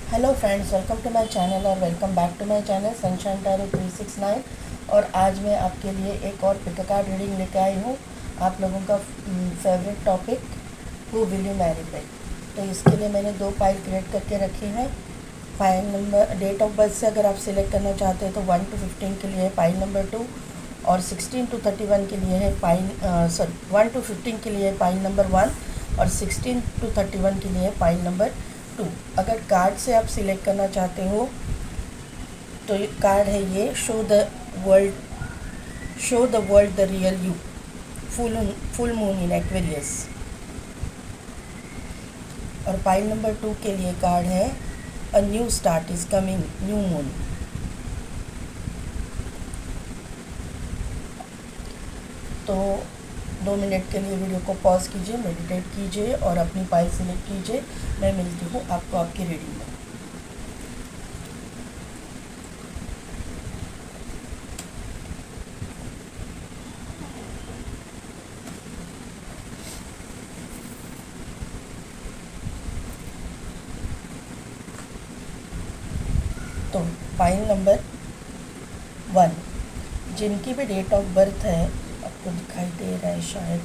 Hello friends, welcome to my channel और welcome back to my channel sunshine tarot 369। और आज मैं आपके लिए एक और पिक कार्ड रीडिंग लेके आई हूँ। आप लोगों का favourite topic, who will you marry by. तो इसके लिए मैंने दो फाइल क्रिएट करके रखी है। File number date of birth से अगर आप सिलेक्ट करना चाहते हैं तो 1 to 15 के लिए है फाइल नंबर 2, और 16 to 31 के लिए है फाइल 1 to 15 के लिए है फाइल नंबर 1, और 16 to 31 के लिए है फाइल नंबर 2। अगर कार्ड से आप सिलेक्ट करना चाहते हो तो ये कार्ड है, ये show the world the real you, full moon in Aquarius. और फाइल नंबर 2 के लिए कार्ड है, a new start is coming, new moon. तो 2 मिनट के लिए वीडियो को पॉज कीजिए, मेडिटेट कीजिए और अपनी फाइल सिलेक्ट कीजिए। मैं मिलती हूँ आपको आपकी रीडिंग में। तो फाइल नंबर 1, जिनकी भी डेट ऑफ बर्थ है, आपको दिखाई दे रहा है शायद,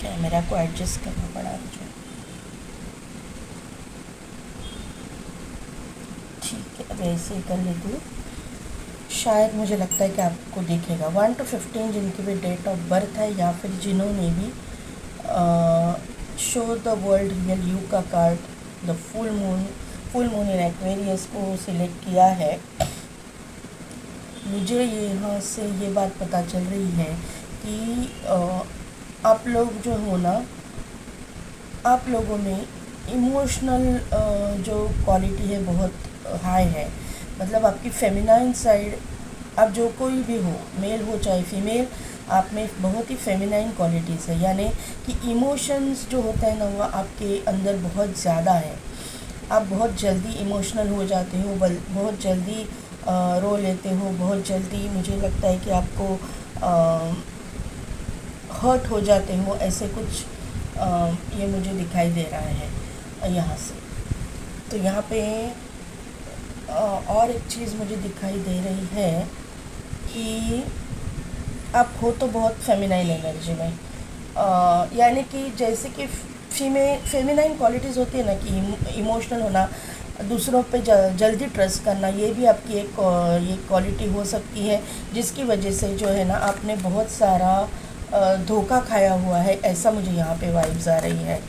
कैमरा को एडजस्ट करना पड़ा मुझे। ठीक है, अब ऐसे ही कर लेती हूँ, शायद मुझे लगता है कि आपको दिखेगा। 1 to 15 जिनकी भी डेट ऑफ बर्थ है, या फिर जिन्होंने भी show the world real you का card, the full moon in Aquarius को सिलेक्ट किया है, मुझे यहाँ से ये बात पता चल रही है कि आप लोग जो हो ना, आप लोगों में इमोशनल जो क्वालिटी है बहुत हाई है। मतलब आपकी फेमिनाइन साइड, आप जो कोई भी हो, मेल हो चाहे फीमेल, आप में बहुत ही फेमिनाइन क्वालिटीज़ है। यानी कि इमोशंस जो होता है ना, वो आपके अंदर बहुत ज़्यादा है। आप बहुत जल्दी इमोशनल हो जाते हो, बहुत जल्दी रो लेते हो, बहुत जल्दी मुझे लगता है कि आपको हर्ट हो जाते हो, ऐसे कुछ ये मुझे दिखाई दे रहा है यहाँ से। तो यहाँ पे और एक चीज़ मुझे दिखाई दे रही है कि आप हो तो बहुत फेमिनाइन एनर्जी में, यानी कि जैसे कि फेमिनाइन क्वालिटीज़ होती है ना, कि इमोशनल होना, दूसरों पे जल्दी ट्रस्ट करना, ये भी आपकी एक ये क्वालिटी हो सकती है, जिसकी वजह से जो है ना, आपने बहुत सारा धोखा खाया हुआ है, ऐसा मुझे यहाँ पे वाइब्स आ रही है।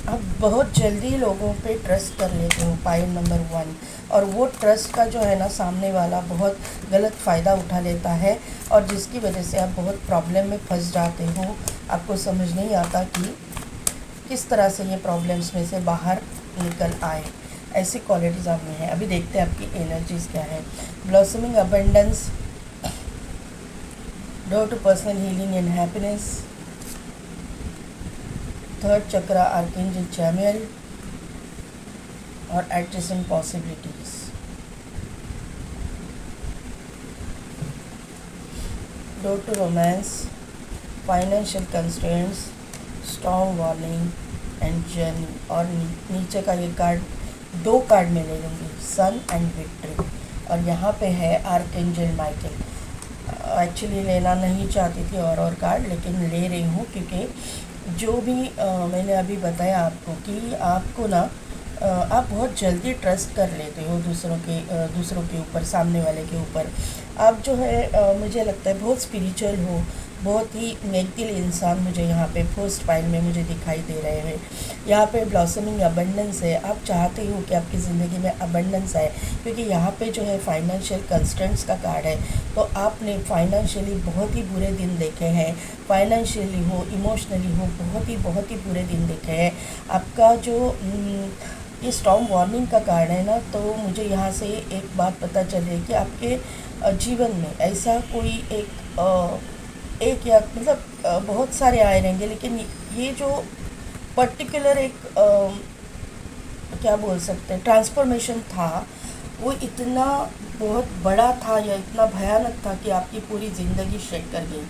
आप बहुत जल्दी लोगों पे ट्रस्ट कर लेते हो, फाइल नंबर 1, और वो ट्रस्ट का जो है ना, सामने वाला बहुत गलत फ़ायदा उठा लेता है, और जिसकी वजह से आप बहुत प्रॉब्लम में फंस जाते हो। आपको समझ नहीं आता कि किस तरह से ये प्रॉब्लम्स में से बाहर निकल आए। ऐसी क्वालिटीज़ आप में है। अभी देखते हैं आपकी एनर्जीज़ क्या है। Blossoming abundance, door to personal healing and happiness, third chakra archangel Chamuel, और adjacent possibilities. Door to romance, financial constraints, strong warning and journey. और नीचे का ये कार्ड, दो कार्ड में ले लूँगी, सन एंड विक्ट्री, और यहाँ पे है आर्कएंजल माइकल। एक्चुअली लेना नहीं चाहती थी और कार्ड, लेकिन ले रही हूँ क्योंकि जो भी मैंने अभी बताया आपको कि आपको ना आप बहुत जल्दी ट्रस्ट कर लेते हो दूसरों के ऊपर, सामने वाले के ऊपर। आप जो है मुझे लगता है बहुत स्पिरिचुअल हो, बहुत ही नेक-दिल इंसान मुझे यहाँ पे फर्स्ट फाइल में मुझे दिखाई दे रहे हैं। यहाँ पे ब्लॉसमिंग अबंडेंस है, आप चाहते हो कि आपकी ज़िंदगी में अबंडेंस आए, क्योंकि यहाँ पे जो है फाइनेंशियल कंस्ट्रेंट्स का कार्ड है। तो आपने फाइनेंशियली बहुत ही बुरे दिन देखे हैं, फाइनेंशियली हो, इमोशनली हो, बहुत ही बुरे दिन देखे हैं। आपका जो ये स्टॉर्म वार्निंग का कार्ड है ना, तो मुझे यहाँ से एक बात पता चले कि आपके जीवन में ऐसा कोई एक एक या मतलब बहुत सारे आए रहेंगे, लेकिन ये जो पर्टिकुलर एक क्या बोल सकते हैं ट्रांसफॉर्मेशन था, वो इतना बहुत बड़ा था या इतना भयानक था कि आपकी पूरी ज़िंदगी शेक कर गई।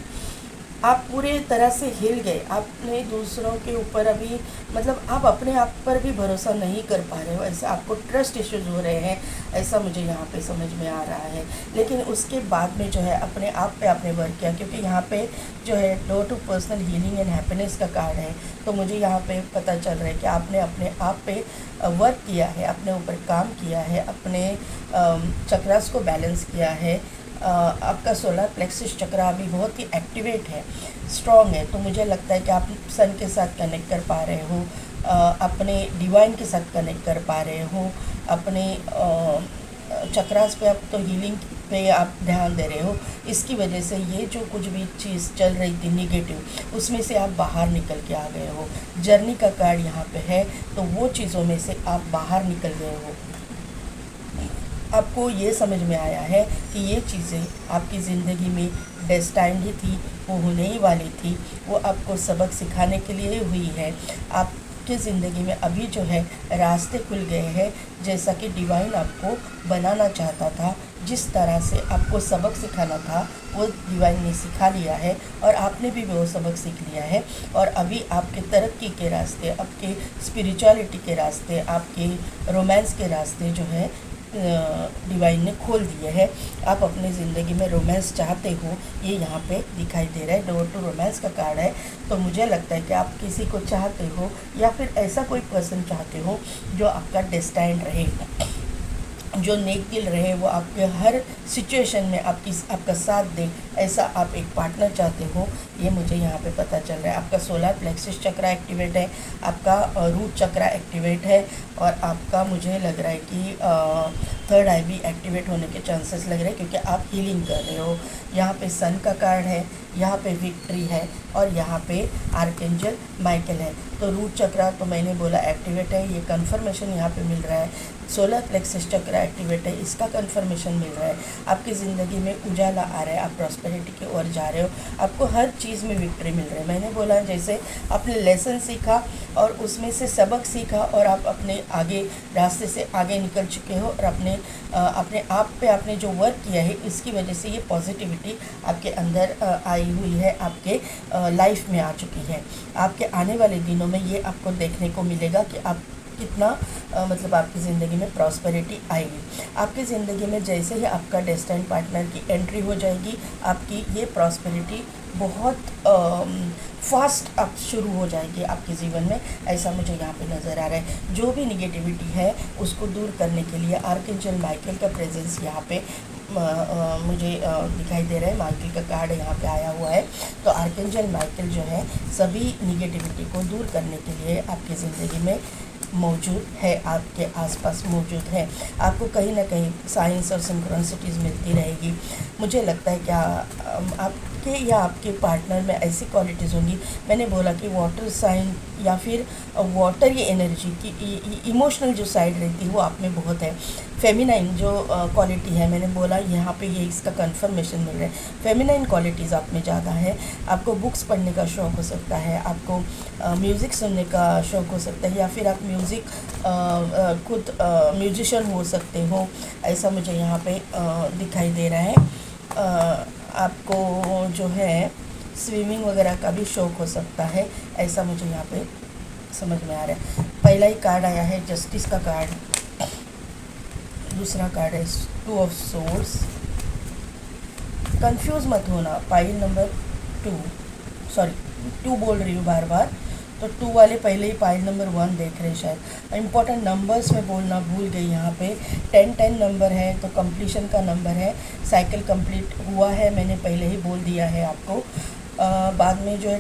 आप पूरे तरह से हिल गए। आपने दूसरों के ऊपर अभी मतलब आप अपने आप पर भी भरोसा नहीं कर पा रहे हो, ऐसा आपको ट्रस्ट इश्यूज हो रहे हैं, ऐसा मुझे यहाँ पे समझ में आ रहा है। लेकिन उसके बाद में जो है अपने आप पे आपने वर्क किया, क्योंकि यहाँ पे जो है door to personal healing and happiness का कार्ड है। तो मुझे यहाँ पे पता चल रहा है कि आपने अपने आप पे वर्क किया है, अपने ऊपर काम किया है, अपने चक्रास को बैलेंस किया है। आपका सोलर प्लेक्सिस चक्र अभी बहुत ही एक्टिवेट है, स्ट्रॉन्ग है। तो मुझे लगता है कि आप सन के साथ कनेक्ट कर पा रहे हो, अपने डिवाइन के साथ कनेक्ट कर पा रहे हो, अपने चक्रास पे आप तो हीलिंग पे आप ध्यान दे रहे हो। इसकी वजह से ये जो कुछ भी चीज़ चल रही थी निगेटिव, उसमें से आप बाहर निकल के आ गए हो। जर्नी का कार्ड यहाँ पे है, तो वो चीज़ों में से आप बाहर निकल गए हो। आपको ये समझ में आया है कि ये चीज़ें आपकी ज़िंदगी में डेस्टाइंड ही थी, वो होने ही वाली थी, वो आपको सबक सिखाने के लिए हुई है। आपकी ज़िंदगी में अभी जो है रास्ते खुल गए हैं, जैसा कि डिवाइन आपको बनाना चाहता था। जिस तरह से आपको सबक सिखाना था वो डिवाइन ने सिखा लिया है, और आपने भी वो सबक सीख लिया है। और अभी आपके तरक्की के रास्ते, आपके स्पिरिचुअलिटी के रास्ते, आपके रोमांस के रास्ते जो है डिवाइन ने खोल दिए हैं। आप अपनी ज़िंदगी में रोमांस चाहते हो, ये यहाँ पे दिखाई दे रहा है। डोर टू रोमांस का कार्ड है। तो मुझे लगता है कि आप किसी को चाहते हो, या फिर ऐसा कोई पर्सन चाहते हो जो आपका डेस्टाइन्ड रहे, जो नेक दिल रहे, वो आपके हर सिचुएशन में आपका साथ दे, ऐसा आप एक पार्टनर चाहते हो। ये मुझे यहाँ पे पता चल रहा है। आपका सोलर प्लेक्सिस चक्र एक्टिवेट है, आपका रूट चक्र एक्टिवेट है, और आपका मुझे लग रहा है कि थर्ड आई भी एक्टिवेट होने के चांसेस लग रहे हैं, क्योंकि आप हीलिंग कर रहे हो। यहाँ पे सन का कार्ड है, यहाँ पे विक्ट्री है, और यहाँ पे आर्कएंजल माइकल है। तो रूट चक्र तो मैंने बोला एक्टिवेट है, ये कंफर्मेशन यहाँ पे मिल रहा है। सोलर प्लेक्सिस चक्र एक्टिवेट है, इसका कंफर्मेशन मिल रहा है। आपकी ज़िंदगी में उजाला आ रहा है, आप प्रॉस्पेरिटी की ओर जा रहे हो, आपको हर चीज़ में विक्ट्री मिल रही है। मैंने बोला जैसे आपने लेसन सीखा और उसमें से सबक सीखा, और आप अपने आगे रास्ते से आगे निकल चुके हो, और अपने आप पे आपने जो वर्क किया है, इसकी वजह से ये पॉजिटिविटी आपके अंदर आई हुई है, आपके लाइफ में आ चुकी है। आपके आने वाले दिनों में ये आपको देखने को मिलेगा कि आप कितना मतलब आपकी ज़िंदगी में प्रॉस्पेरिटी आएगी। आपकी ज़िंदगी में जैसे ही आपका डेस्टिन्ड पार्टनर की एंट्री हो जाएगी, आपकी ये प्रॉस्पेरिटी बहुत फास्ट अब शुरू हो जाएगी आपके जीवन में, ऐसा मुझे यहाँ पे नज़र आ रहा है। जो भी निगेटिविटी है उसको दूर करने के लिए आर्कएंजल माइकल का प्रेजेंस यहाँ पे मुझे दिखाई दे रहा है। माइकल का कार्ड यहाँ पे आया हुआ है। तो आर्कएंजल माइकल जो है सभी निगेटिविटी को दूर करने के लिए आपकी ज़िंदगी में मौजूद है, आपके आसपास मौजूद है। आपको कहीं ना कहीं साइंस और सिंक्रोनिसिटीज़ मिलती रहेगी। मुझे लगता है क्या आपके या आपके पार्टनर में ऐसी क्वालिटीज़ होंगी। मैंने बोला कि वाटर साइन या फिर वाटर की एनर्जी की इमोशनल जो साइड रहती है वो आप में बहुत है। फेमिनाइन जो क्वालिटी है, मैंने बोला यहाँ पे ये इसका कंफर्मेशन मिल रहा है। फेमिनाइन क्वालिटीज़ आप में ज़्यादा है। आपको बुक्स पढ़ने का शौक़ हो सकता है, आपको म्यूज़िक सुनने का शौक़ हो सकता है, या फिर आप म्यूज़िक खुद म्यूजिशियन हो सकते हो, ऐसा मुझे यहाँ पे दिखाई दे रहा है। आपको जो है स्विमिंग वगैरह का भी शौक़ हो सकता है, ऐसा मुझे यहाँ पे समझ में आ रहा है। पहला ही कार्ड आया है जस्टिस का कार्ड, दूसरा कार्ड है टू ऑफ सोर्ड्स। कंफ्यूज मत होना, पाइल नंबर 2 बोल रही हूँ बार बार, तो 2 वाले पहले ही पाइल नंबर 1 देख रहे हैं शायद। इंपॉर्टेंट नंबर्स में बोलना भूल गई यहाँ पे। 10 नंबर है तो कंप्लीशन का नंबर है, साइकिल कंप्लीट हुआ है, मैंने पहले ही बोल दिया है आपको। बाद में जो है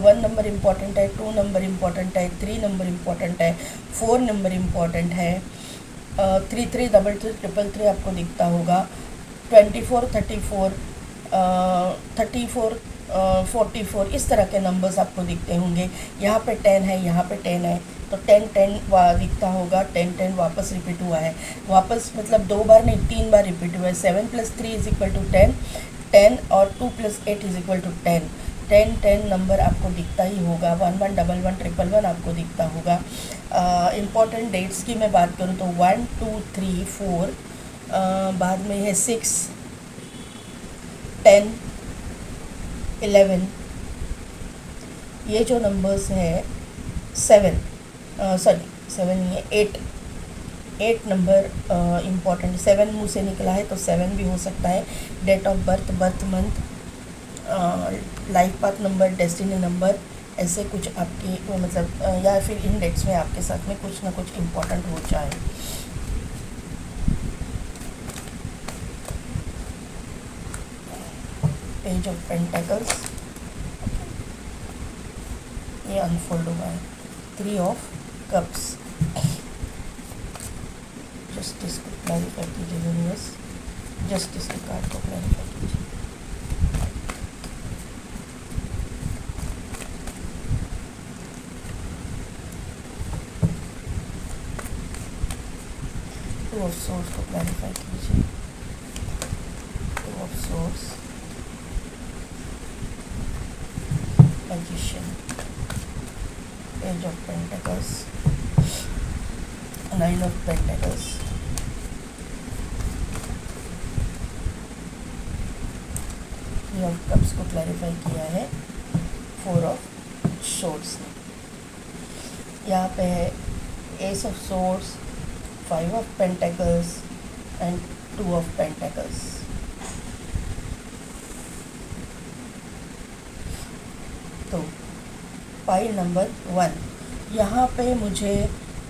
1 नंबर इम्पॉर्टेंट है, 2 नंबर इम्पॉर्टेंट है, 3 नंबर इम्पॉर्टेंट है, 4 नंबर इम्पॉर्टेंट है, 3333 आपको दिखता होगा, 24 34 34 44 इस तरह के नंबर्स आपको दिखते होंगे। यहाँ पे 10 है, यहाँ पे 10 है, तो 10 दिखता होगा। 10 वापस रिपीट हुआ है, वापस मतलब 2 बार नहीं 3 बार रिपीट हुआ है। 7 + 3 = 10, 10 और 2 + 8 = 10। 10 नंबर आपको दिखता ही होगा। 11 11 1 आपको दिखता होगा। इम्पॉर्टेंट डेट्स की मैं बात करूँ तो 1 2 3 4, बाद में है 6 10 11। ये जो नंबर्स है 7, सॉरी 7 नहीं है, 8 नंबर इम्पॉर्टेंट। 7 मुँह से निकला है तो 7 भी हो सकता है। Date of birth, birth month, life path number, destiny number, ऐसे कुछ आपके मतलब या फिर इन डेट्स में आपके साथ में कुछ ना कुछ इम्पोर्टेंट हो जाए। पेज ऑफ पेंटेकल्स, ये अनफोल्ड हुआ है। 3 ऑफ कप्स, जस्टिस को क्लैरिफाई कीजिए यूनिवर्स, जस्टिस के कार्ड को क्लैरिफाई कीजिए। टू ऑफ सोर्स को क्लैरिफाई कीजिए। Two of source, magician, page of pentacles, 9 of pentacles, 3 of cups को क्लैरिफाई किया है 4 ऑफ सोर्स ने। यहाँ पे है S of source, 5 of pentacles and 2 of pentacles. तो पाइल नंबर 1, यहाँ पे मुझे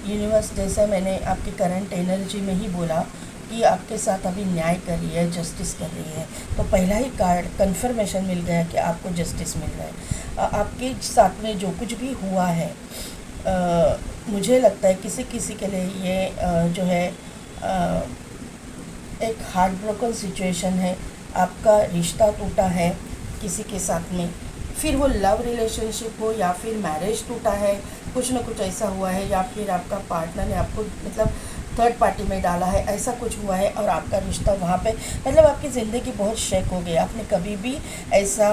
यूनिवर्स, जैसा मैंने आपकी करंट एनर्जी में ही बोला कि आपके साथ अभी न्याय कर रही है, जस्टिस कर रही है, तो पहला ही कार्ड कंफर्मेशन मिल गया कि आपको जस्टिस मिल रहा है। आपके साथ में जो कुछ भी हुआ है, मुझे लगता है किसी किसी के लिए ये जो है एक हार्ट ब्रोकन सिचुएशन है। आपका रिश्ता टूटा है किसी के साथ में, फिर वो लव रिलेशनशिप हो या फिर मैरिज टूटा है, कुछ ना कुछ ऐसा हुआ है, या फिर आपका पार्टनर ने आपको मतलब थर्ड पार्टी में डाला है, ऐसा कुछ हुआ है और आपका रिश्ता वहाँ पे मतलब आपकी ज़िंदगी बहुत शेक हो गई। आपने कभी भी ऐसा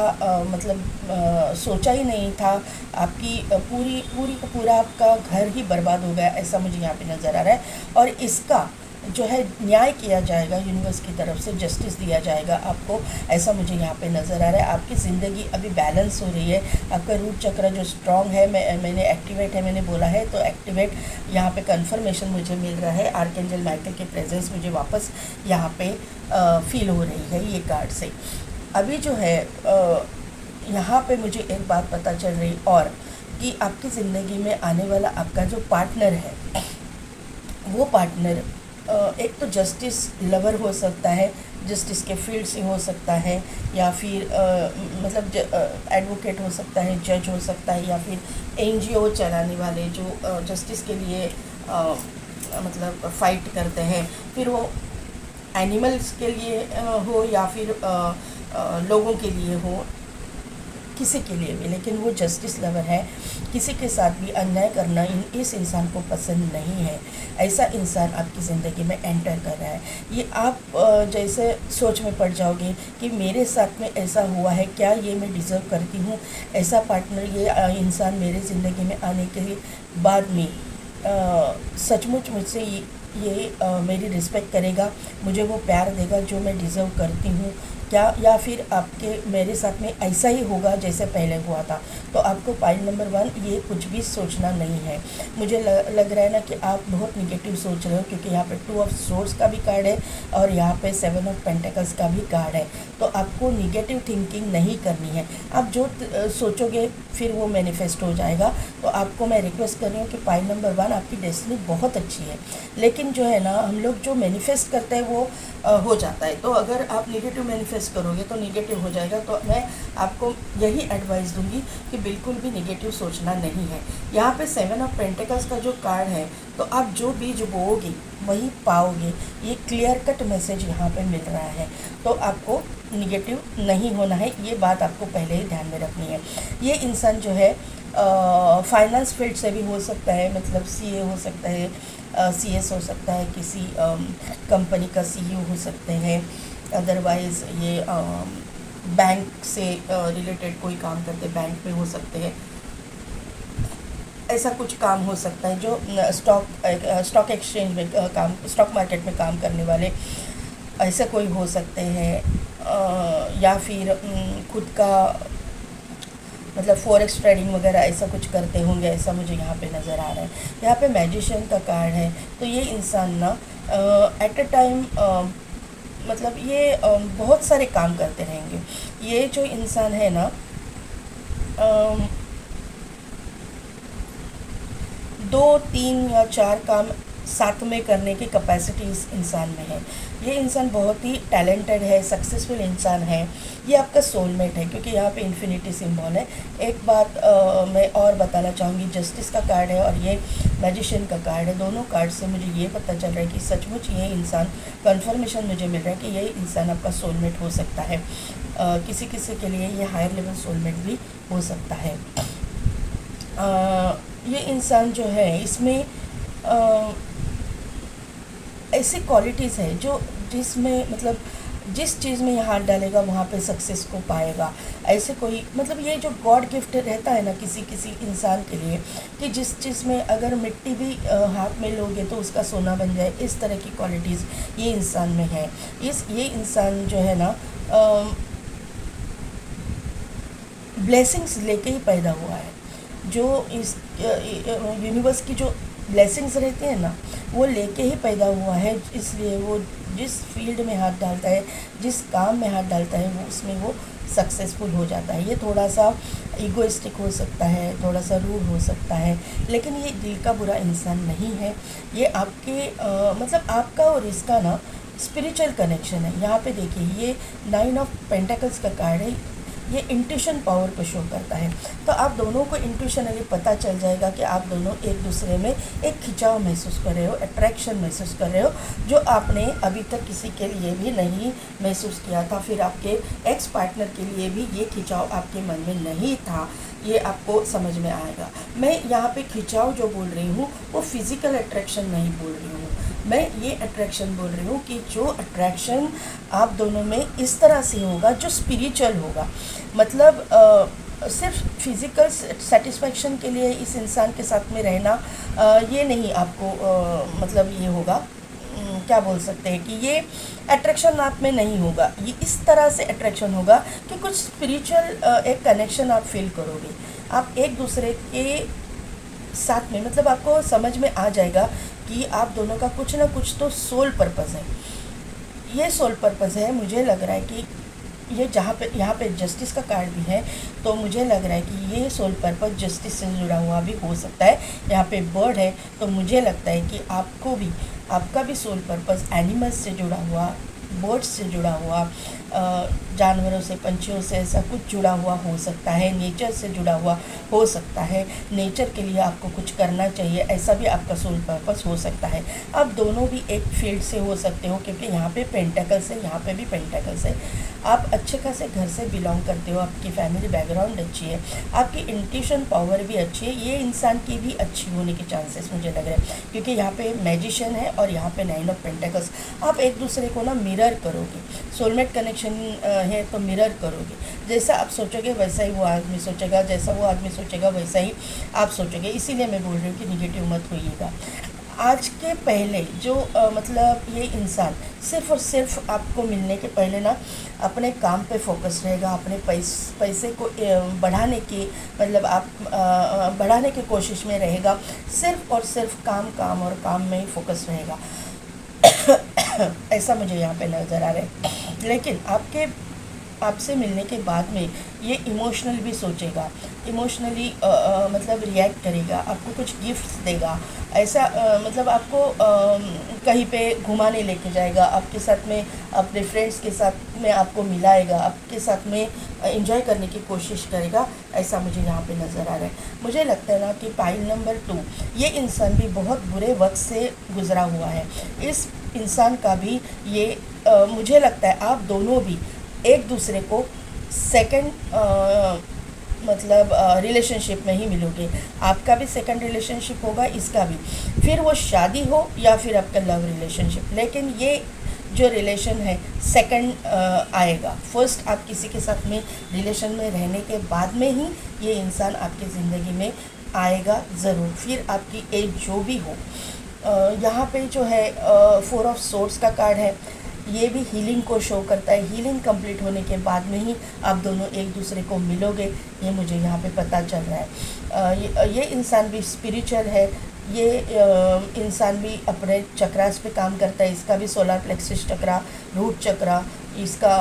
सोचा ही नहीं था। आपकी पूरी का पूरा आपका घर ही बर्बाद हो गया, ऐसा मुझे यहाँ पे नज़र आ रहा है। और इसका जो है न्याय किया जाएगा, यूनिवर्स की तरफ से जस्टिस दिया जाएगा आपको, ऐसा मुझे यहाँ पे नज़र आ रहा है। आपकी ज़िंदगी अभी बैलेंस हो रही है। आपका रूट चक्र जो स्ट्रॉन्ग है, मैंने एक्टिवेट है मैंने बोला है, तो एक्टिवेट यहाँ पे कंफर्मेशन मुझे मिल रहा है। आर्कएंजल माइकल की प्रेजेंस मुझे वापस यहाँ पे फील हो रही है ये कार्ड से। अभी जो है यहाँ पे मुझे एक बात पता चल रही और कि आपकी ज़िंदगी में आने वाला आपका जो पार्टनर है, वो पार्टनर एक तो जस्टिस लवर हो सकता है, जस्टिस के फील्ड से हो सकता है, या फिर मतलब एडवोकेट हो सकता है, जज हो सकता है, या फिर एनजीओ चलाने वाले जो जस्टिस के लिए मतलब फ़ाइट करते हैं, फिर वो एनिमल्स के लिए हो या फिर लोगों के लिए हो, किसी के लिए भी, लेकिन वो जस्टिस लवर है। किसी के साथ भी अन्याय करना इस इंसान को पसंद नहीं है। ऐसा इंसान आपकी ज़िंदगी में एंटर कर रहा है। ये आप जैसे सोच में पड़ जाओगे कि मेरे साथ में ऐसा हुआ है, क्या ये मैं डिज़र्व करती हूँ ऐसा पार्टनर, ये इंसान मेरे ज़िंदगी में आने के बाद में सचमुच मुझसे ये मेरी रिस्पेक्ट करेगा, मुझे वो प्यार देगा जो मैं डिज़र्व करती हूँ क्या, या फिर आपके मेरे साथ में ऐसा ही होगा जैसे पहले हुआ था। तो आपको पॉइंट नंबर 1 ये कुछ भी सोचना नहीं है। मुझे लग रहा है ना कि आप बहुत निगेटिव सोच रहे हो, क्योंकि यहाँ पे 2 ऑफ सोर्स का भी कार्ड है और यहाँ पे 7 ऑफ पेंटिकल्स का भी कार्ड है। तो आपको निगेटिव थिंकिंग नहीं करनी है। आप जो सोचोगे फिर वो मैनिफेस्ट हो जाएगा। तो आपको मैं रिक्वेस्ट कर रही हूँ कि पॉइंट नंबर 1, आपकी डेस्टिनी बहुत अच्छी है, लेकिन जो है ना हम लोग जो मैनिफेस्ट करते हैं वो हो जाता है। तो अगर आप निगेटिव मैनिफेस्ट करोगे तो निगेटिव हो जाएगा। तो मैं आपको यही एडवाइस दूंगी कि बिल्कुल भी निगेटिव सोचना नहीं है। यहाँ पे 7 ऑफ पेंटिकल्स का जो कार्ड है, तो आप जो बीज बोओगे वही पाओगे, ये क्लियर कट मैसेज यहाँ पे मिल रहा है। तो आपको निगेटिव नहीं होना है, ये बात आपको पहले ही ध्यान में रखनी है। ये इंसान जो है फाइनेंस फील्ड से भी हो सकता है, मतलब सीए हो सकता है, सीएस हो सकता है, किसी कंपनी का सीईओ हो सकते हैं, अदरवाइज़ ये बैंक से रिलेटेड कोई काम करते, बैंक में हो सकते हैं, ऐसा कुछ काम हो सकता है जो स्टॉक एक्सचेंज में काम, स्टॉक मार्केट में काम करने वाले, ऐसा कोई हो सकते हैं। या फिर खुद का मतलब फॉरेक्स ट्रेडिंग वगैरह ऐसा कुछ करते होंगे, ऐसा मुझे यहाँ पे नज़र आ रहा है। यहाँ पे मैजिशियन का कार्ड है, तो ये इंसान ना एट अ टाइम मतलब ये बहुत सारे काम करते रहेंगे। ये जो इंसान है ना, अ, 2 3 या 4 काम साथ में करने की कैपेसिटी इस इंसान में है। ये इंसान बहुत ही टैलेंटेड है, सक्सेसफुल इंसान है। ये आपका सोलमेट है, क्योंकि यहाँ पे इन्फिनिटी सिंबल है। एक बात मैं और बताना चाहूँगी, जस्टिस का कार्ड है और ये मैजिशियन का कार्ड है। दोनों कार्ड से मुझे ये पता चल रहा है कि सचमुच ये इंसान, कंफर्मेशन मुझे मिल रहा है कि ये इंसान आपका सोलमेट हो सकता है। किसी किसी के लिए ये हायर लेवल सोलमेट भी हो सकता है। ये इंसान जो है, इसमें ऐसी क्वालिटीज़ है जो जिसमें मतलब जिस चीज़ में ये हाथ डालेगा वहाँ पे सक्सेस को पाएगा। ऐसे कोई मतलब ये जो गॉड गिफ्ट रहता है ना किसी किसी इंसान के लिए, कि जिस चीज़ में अगर मिट्टी भी हाथ में लोगे तो उसका सोना बन जाए, इस तरह की क्वालिटीज़ ये इंसान में है। ये इंसान जो है ना ब्लेसिंग्स लेके ही पैदा हुआ है। जो इस यूनिवर्स की जो ब्लेसिंग्स रहती हैं ना, वो लेके ही पैदा हुआ है। इसलिए वो जिस फील्ड में हाथ डालता है, जिस काम में हाथ डालता है, वो उसमें वो सक्सेसफुल हो जाता है। ये थोड़ा सा ईगोइस्टिक हो सकता है, थोड़ा सा रूड हो सकता है, लेकिन ये दिल का बुरा इंसान नहीं है। ये आपके मतलब आपका और इसका ना स्पिरिचुअल कनेक्शन है। यहाँ पे देखिए, ये 9 ऑफ पेंटिकल्स का कार्ड है। ये इंट्यूशन पावर को शो करता है। तो आप दोनों को इंट्यूशनली पता चल जाएगा कि आप दोनों एक दूसरे में एक खिंचाव महसूस कर रहे हो, अट्रैक्शन महसूस कर रहे हो, जो आपने अभी तक किसी के लिए भी नहीं महसूस किया था। फिर आपके एक्स पार्टनर के लिए भी ये खिंचाव आपके मन में नहीं था, ये आपको समझ में आएगा। मैं यहाँ पे खिंचाव जो बोल रही हूँ वो फिज़िकल अट्रैक्शन नहीं बोल रही हूँ, मैं ये अट्रैक्शन बोल रही हूँ कि जो अट्रैक्शन आप दोनों में इस तरह से होगा जो स्पिरिचुअल होगा। मतलब सिर्फ फिज़िकल सेटिस्फैक्शन के लिए इस इंसान के साथ में रहना ये नहीं आपको मतलब ये होगा, क्या बोल सकते हैं कि ये अट्रैक्शन आप में नहीं होगा। ये इस तरह से अट्रैक्शन होगा कि कुछ स्पिरिचुअल एक कनेक्शन आप फील करोगे। आप एक दूसरे के साथ में मतलब आपको समझ में आ जाएगा कि आप दोनों का कुछ ना कुछ तो सोल पर्पज़ है। ये सोल पर्पज़ है। मुझे लग रहा है कि ये जहाँ पे यहाँ पे जस्टिस का कार्ड भी है, तो मुझे लग रहा है कि ये सोल पर्पज़ जस्टिस से जुड़ा हुआ भी हो सकता है। यहाँ पे बर्ड है, तो मुझे लगता है कि आपको भी आपका भी सोल पर्पज़ एनिमल्स से जुड़ा हुआ, बर्ड्स से जुड़ा हुआ, जानवरों से, पंछियों से ऐसा कुछ जुड़ा हुआ हो सकता है। नेचर से जुड़ा हुआ हो सकता है। नेचर के लिए आपको कुछ करना चाहिए, ऐसा भी आपका सोल पर्पस हो सकता है। आप दोनों भी एक फील्ड से हो सकते हो, क्योंकि यहाँ पे पेंटेकल्स है, यहाँ पे भी पेंटेकल्स है। आप अच्छे खासे घर से बिलोंग करते हो, आपकी फैमिली बैकग्राउंड अच्छी है, आपकी इंट्यूशन पावर भी अच्छी है। ये इंसान की भी अच्छी होने के चांसेस मुझे लग रहे हैं, क्योंकि यहाँ पे मैजिशियन है और यहाँ पे 9 ऑफ पेंटेकल्स। आप एक दूसरे को ना मिरर करोगे, सोलमेट कनेक्शन है तो मिरर करोगे। जैसा आप सोचोगे वैसा ही वो आदमी सोचेगा, जैसा वो आदमी सोचेगा वैसा ही आप सोचोगे। इसीलिए मैं बोल रही हूँ कि निगेटिव मत होइएगा। आज के पहले जो मतलब ये इंसान सिर्फ और सिर्फ आपको मिलने के पहले ना अपने काम पे फोकस रहेगा, अपने पैसे को बढ़ाने की मतलब आप बढ़ाने की कोशिश में रहेगा। सिर्फ और सिर्फ काम काम और काम में ही फोकस रहेगा। ऐसा मुझे यहाँ पे नज़र आ रहा है। लेकिन आपसे मिलने के बाद में ये इमोशनल भी सोचेगा, इमोशनली मतलब रिएक्ट करेगा, आपको कुछ गिफ्ट्स देगा। ऐसा मतलब आपको कहीं पे घुमाने लेके जाएगा, आपके साथ में अपने फ्रेंड्स के साथ में आपको मिलाएगा, आपके साथ में एंजॉय करने की कोशिश करेगा। ऐसा मुझे यहाँ पे नज़र आ रहा है। मुझे लगता है ना कि पाइल नंबर 2, ये इंसान भी बहुत बुरे वक्त से गुज़रा हुआ है। इस इंसान का भी ये मुझे लगता है आप दोनों भी एक दूसरे को सेकंड मतलब रिलेशनशिप में ही मिलोगे। आपका भी सेकंड रिलेशनशिप होगा, इसका भी, फिर वो शादी हो या फिर आपका लव रिलेशनशिप। लेकिन ये जो रिलेशन है सेकंड आएगा। फर्स्ट आप किसी के साथ में रिलेशन में रहने के बाद में ही ये इंसान आपकी ज़िंदगी में आएगा ज़रूर, फिर आपकी एज जो भी हो। यहाँ पे जो है 4 ऑफ सोर्ड्स का कार्ड है, ये भी हीलिंग को शो करता है। हीलिंग कंप्लीट होने के बाद में ही आप दोनों एक दूसरे को मिलोगे, ये मुझे यहाँ पे पता चल रहा है। ये इंसान भी स्पिरिचुअल है, ये इंसान भी अपने चक्रास पे काम करता है। इसका भी सोलर प्लेक्सस चक्रा, रूट चक्रा, इसका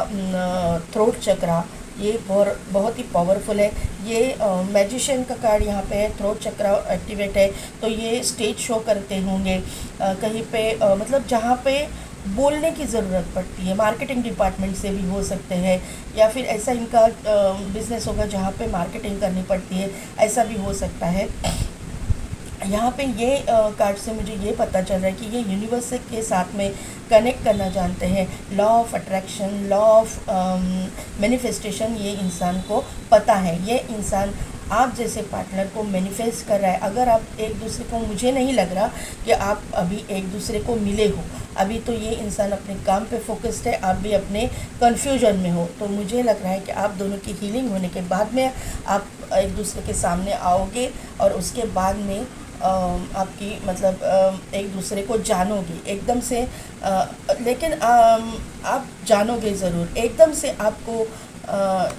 थ्रोट चक्रा, ये बहुत ही पावरफुल है। ये मैजिशियन का कार्ड यहाँ पे है, थ्रोट चक्रा एक्टिवेट है, तो ये स्टेज शो करते होंगे कहीं पे, मतलब जहाँ पे बोलने की ज़रूरत पड़ती है। मार्केटिंग डिपार्टमेंट से भी हो सकते हैं, या फिर ऐसा इनका बिजनेस होगा जहाँ पे मार्केटिंग करनी पड़ती है, ऐसा भी हो सकता है। यहाँ पे ये कार्ड से मुझे ये पता चल रहा है कि ये यूनिवर्स के साथ में कनेक्ट करना जानते हैं। Law of attraction, law of manifestation ये इंसान को पता है। ये इंसान आप जैसे पार्टनर को मैनिफेस्ट कर रहा है। अगर आप एक दूसरे को, मुझे नहीं लग रहा कि आप अभी एक दूसरे को मिले हो, अभी तो ये इंसान अपने काम पे फोकस्ड है, आप भी अपने कन्फ्यूजन में हो। तो मुझे लग रहा है कि आप दोनों की हीलिंग होने के बाद में आप एक दूसरे के सामने आओगे, और उसके बाद में आपकी मतलब एक दूसरे को जानोगे एकदम से, लेकिन आप जानोगे ज़रूर एकदम से। आपको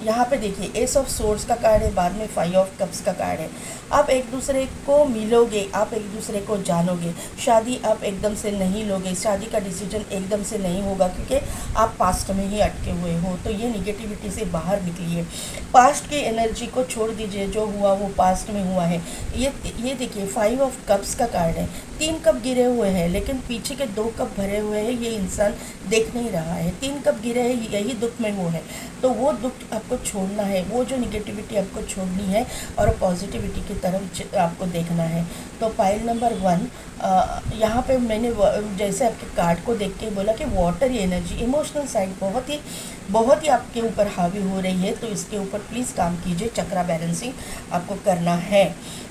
यहाँ पे देखिए एस ऑफ सोर्ड्स का कार्ड है, बाद में 5 ऑफ कप्स का कार्ड है। आप एक दूसरे को मिलोगे, आप एक दूसरे को जानोगे। शादी आप एकदम से नहीं लोगे, शादी का डिसीजन एकदम से नहीं होगा, क्योंकि आप पास्ट में ही अटके हुए हो। तो ये निगेटिविटी से बाहर निकलिए, पास्ट की एनर्जी को छोड़ दीजिए। जो हुआ वो पास्ट में हुआ है। ये देखिए 5 ऑफ कप्स का कार्ड है, 3 कप गिरे हुए हैं, लेकिन पीछे के 2 कप भरे हुए हैं, ये इंसान देख नहीं रहा है। 3 कप गिरे हैं, यही दुख में वो है। तो वो दुख आपको छोड़ना है, वो जो निगेटिविटी आपको छोड़नी है, और पॉजिटिविटी की तरफ आपको देखना है। तो पाइल नंबर 1, यहाँ पे मैंने जैसे आपके कार्ड को देख के बोला कि वाटर एनर्जी, इमोशनल साइड बहुत ही आपके ऊपर हावी हो रही है। तो इसके ऊपर प्लीज़ काम कीजिए। चक्रा बैलेंसिंग आपको करना है।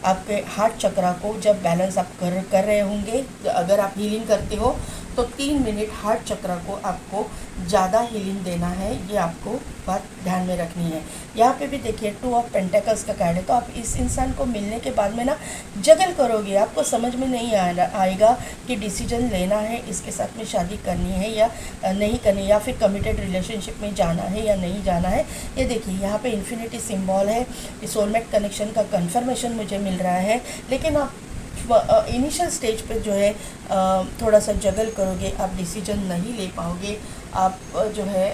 आपके हार्ट चक्रा को जब बैलेंस आप कर रहे होंगे, अगर आप हीलिंग करते हो तो 3 मिनट हार्ट चक्र को आपको ज़्यादा हीलिंग देना है, ये आपको बात ध्यान में रखनी है। यहाँ पे भी देखिए 2 ऑफ पेंटेकल्स का कार्ड है। तो आप इस इंसान को मिलने के बाद में ना जगल करोगे, आपको समझ में नहीं आएगा कि डिसीजन लेना है, इसके साथ में शादी करनी है या नहीं करनी, या फिर कमिटेड रिलेशनशिप में जाना है या नहीं जाना है। ये देखिए यहाँ पे इन्फिनिटी सिंबल है, सोलमेट कनेक्शन का कन्फर्मेशन मुझे मिल रहा है। लेकिन आप इनिशियल स्टेज पे जो है थोड़ा सा जगल करोगे, आप डिसीजन नहीं ले पाओगे। आप जो है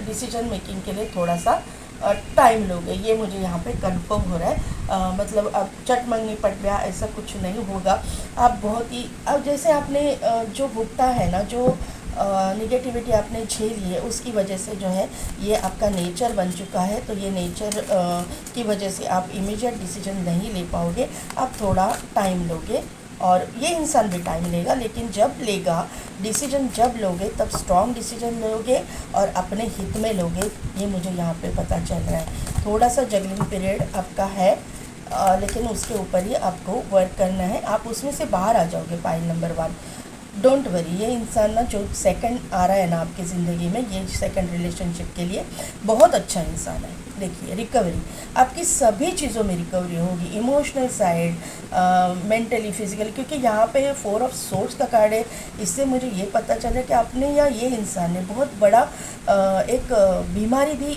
डिसीजन मेकिंग के लिए थोड़ा सा टाइम लोगे, ये मुझे यहाँ पे कंफर्म हो रहा है। मतलब अब चट मंगनी पट गया ऐसा कुछ नहीं होगा। आप बहुत ही, अब जैसे आपने जो भुगता है ना, जो निगेटिविटी आपने झेली है, उसकी वजह से जो है ये आपका नेचर बन चुका है। तो ये नेचर की वजह से आप इमीडिएट डिसीजन नहीं ले पाओगे, आप थोड़ा टाइम लोगे, और ये इंसान भी टाइम लेगा। लेकिन जब लेगा डिसीजन, जब लोगे तब स्ट्रॉन्ग डिसीजन लोगे और अपने हित में लोगे, ये मुझे यहाँ पे पता चल रहा है। थोड़ा सा जगलिंग पीरियड आपका है, लेकिन उसके ऊपर ही आपको वर्क करना है, आप उसमें से बाहर आ जाओगे। Pile number 1, don't worry. ये इंसान ना जो सेकंड आ रहा है ना आपकी ज़िंदगी में, ये सेकंड रिलेशनशिप के लिए बहुत अच्छा इंसान है। देखिए रिकवरी, आपकी सभी चीज़ों में रिकवरी होगी, इमोशनल साइड, मेंटली, फिजिकली, क्योंकि यहाँ पे 4 ऑफ सोर्ड्स का कार्ड है। इससे मुझे ये पता चला कि आपने या ये इंसान ने बहुत बड़ा एक बीमारी भी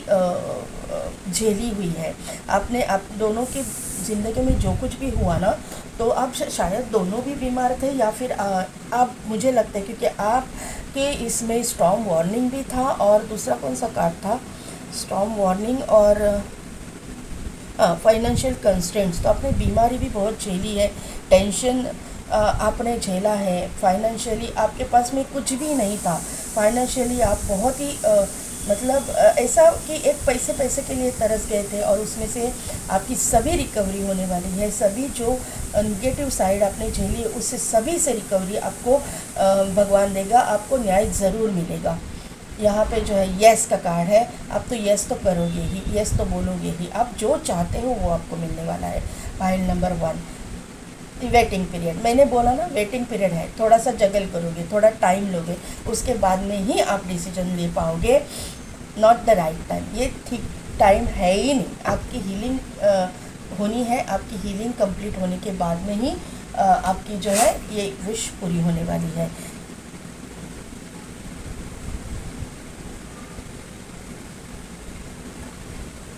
झेली हुई है। आपने आप दोनों की ज़िंदगी में जो कुछ भी हुआ ना, तो आप शायद दोनों भी बीमार थे, या फिर आप, मुझे लगता है क्योंकि आपके इसमें स्टॉर्म वार्निंग भी था, और दूसरा कौन सा कार्ड था, स्टॉर्म वार्निंग और फाइनेंशियल कंस्ट्रेंट्स। तो आपने बीमारी भी बहुत झेली है, टेंशन आपने झेला है। फाइनेंशियली आपके पास में कुछ भी नहीं था, फाइनेंशियली आप बहुत ही मतलब ऐसा कि एक पैसे के लिए तरस गए थे, और उसमें से आपकी सभी रिकवरी होने वाली है। सभी जो निगेटिव साइड आपने झेली है, उससे सभी से रिकवरी आपको भगवान देगा, आपको न्याय ज़रूर मिलेगा। यहाँ पे जो है येस का कार्ड है, आप तो येस तो करोगे ही, येस तो बोलोगे ही, आप जो चाहते हो वो आपको मिलने वाला है। पाइल नंबर 1, वेटिंग पीरियड, मैंने बोला ना वेटिंग पीरियड है, थोड़ा सा जगल करोगे, थोड़ा टाइम लोगे, उसके बाद में ही आप डिसीजन ले पाओगे। नॉट द राइट टाइम, ये ठीक टाइम है ही नहीं। आपकी हीलिंग होनी है, आपकी हीलिंग कंप्लीट होने के बाद में ही आपकी जो है ये विश पूरी होने वाली है।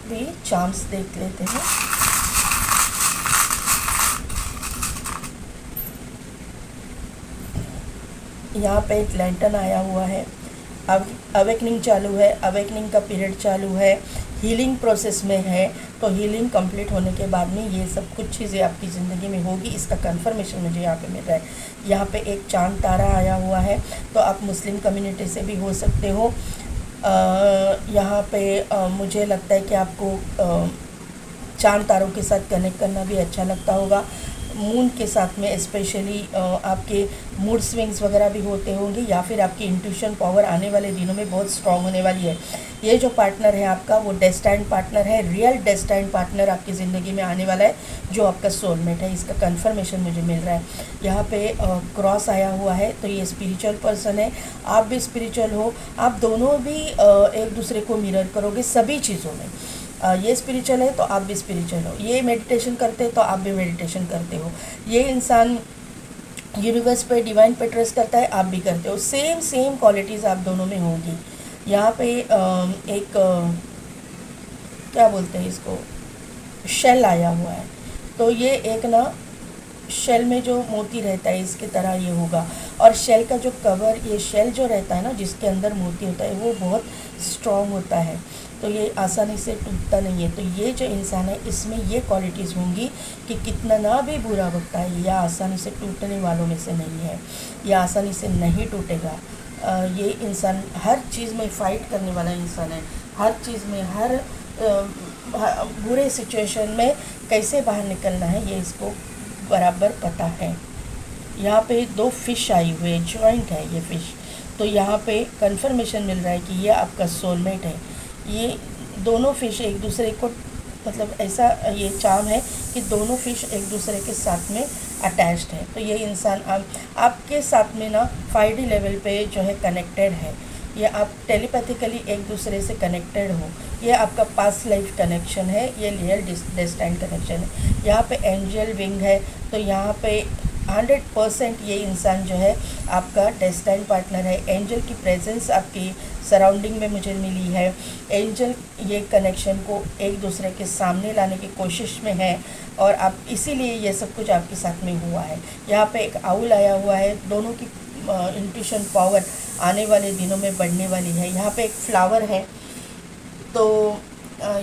भी चार्म्स देख लेते हैं। यहाँ पे एक लैंटर्न आया हुआ है, अब अवेकनिंग चालू है, अवेकनिंग का पीरियड चालू है, हीलिंग प्रोसेस में है। तो हीलिंग कंप्लीट होने के बाद में ये सब कुछ चीज़ें आपकी ज़िंदगी में होगी, इसका कंफर्मेशन मुझे यहाँ पे मिल रहा है। यहाँ पे एक चांद तारा आया हुआ है, तो आप मुस्लिम कम्युनिटी से भी हो सकते हो। यहाँ पे मुझे लगता है कि आपको चांद तारों के साथ कनेक्ट करना भी अच्छा लगता होगा। मून के साथ में स्पेशली आपके मूड स्विंग्स वगैरह भी होते होंगे, या फिर आपकी इंट्यूशन पावर आने वाले दिनों में बहुत स्ट्रांग होने वाली है। ये जो पार्टनर है आपका, वो डेस्टाइन्ड पार्टनर है, रियल डेस्टाइन्ड पार्टनर आपकी ज़िंदगी में आने वाला है, जो आपका सोलमेट है। इसका कंफर्मेशन मुझे मिल रहा है। यहाँ पे क्रॉस आया हुआ है, तो ये स्पिरिचुअल पर्सन है, आप भी स्पिरिचुअल हो। आप दोनों भी एक दूसरे को मिरर करोगे सभी चीज़ों में। ये स्पिरिचुअल है तो आप भी स्पिरिचुअल हो, ये मेडिटेशन करते हैं तो आप भी मेडिटेशन करते हो, ये इंसान यूनिवर्स पे डिवाइन पे ट्रस्ट करता है, आप भी करते हो। सेम सेम क्वालिटीज़ आप दोनों में होंगी। यहाँ पे एक क्या बोलते हैं इसको, शेल आया हुआ है, तो ये एक ना शेल में जो मोती रहता है इसकी तरह ये होगा। और शेल का जो कवर, ये शेल जो रहता है ना जिसके अंदर मोती होता है, वो बहुत स्ट्रॉन्ग होता है, तो ये आसानी से टूटता नहीं है। तो ये जो इंसान है इसमें ये क्वालिटीज़ होंगी कि कितना ना भी बुरा वक्त है, यह आसानी से टूटने वालों में से नहीं है, यह आसानी से नहीं टूटेगा। ये इंसान हर चीज़ में फ़ाइट करने वाला इंसान है, हर चीज़ में, हर बुरे सिचुएशन में कैसे बाहर निकलना है ये इसको बराबर पता है। यहाँ पे 2 फिश आई हुई है, जॉइंट है ये फ़िश, तो यहाँ पे कंफर्मेशन मिल रहा है कि ये आपका सोलमेट है। ये दोनों फ़िश एक दूसरे को, मतलब ऐसा ये चार्म है कि दोनों फ़िश एक दूसरे के साथ में अटैच्ड है। तो ये इंसान आपके साथ में ना 5D लेवल पे जो है कनेक्टेड है, ये आप टेलीपैथिकली एक दूसरे से कनेक्टेड हो, ये आपका पास्ट लाइफ कनेक्शन है, ये रियल डेस्टाइन्ड कनेक्शन है। यहाँ पे एंजल विंग है, तो यहाँ पे 100% ये इंसान जो है आपका डेस्टाइन्ड पार्टनर है। एंजल की प्रेजेंस आपकी सराउंडिंग में मुझे मिली है। एंजल ये कनेक्शन को एक दूसरे के सामने लाने की कोशिश में है, और आप इसीलिए ये सब कुछ आपके साथ में हुआ है। यहाँ पे एक आउल आया हुआ है, दोनों की इंट्यूशन पावर आने वाले दिनों में बढ़ने वाली है। यहाँ पे एक फ्लावर है, तो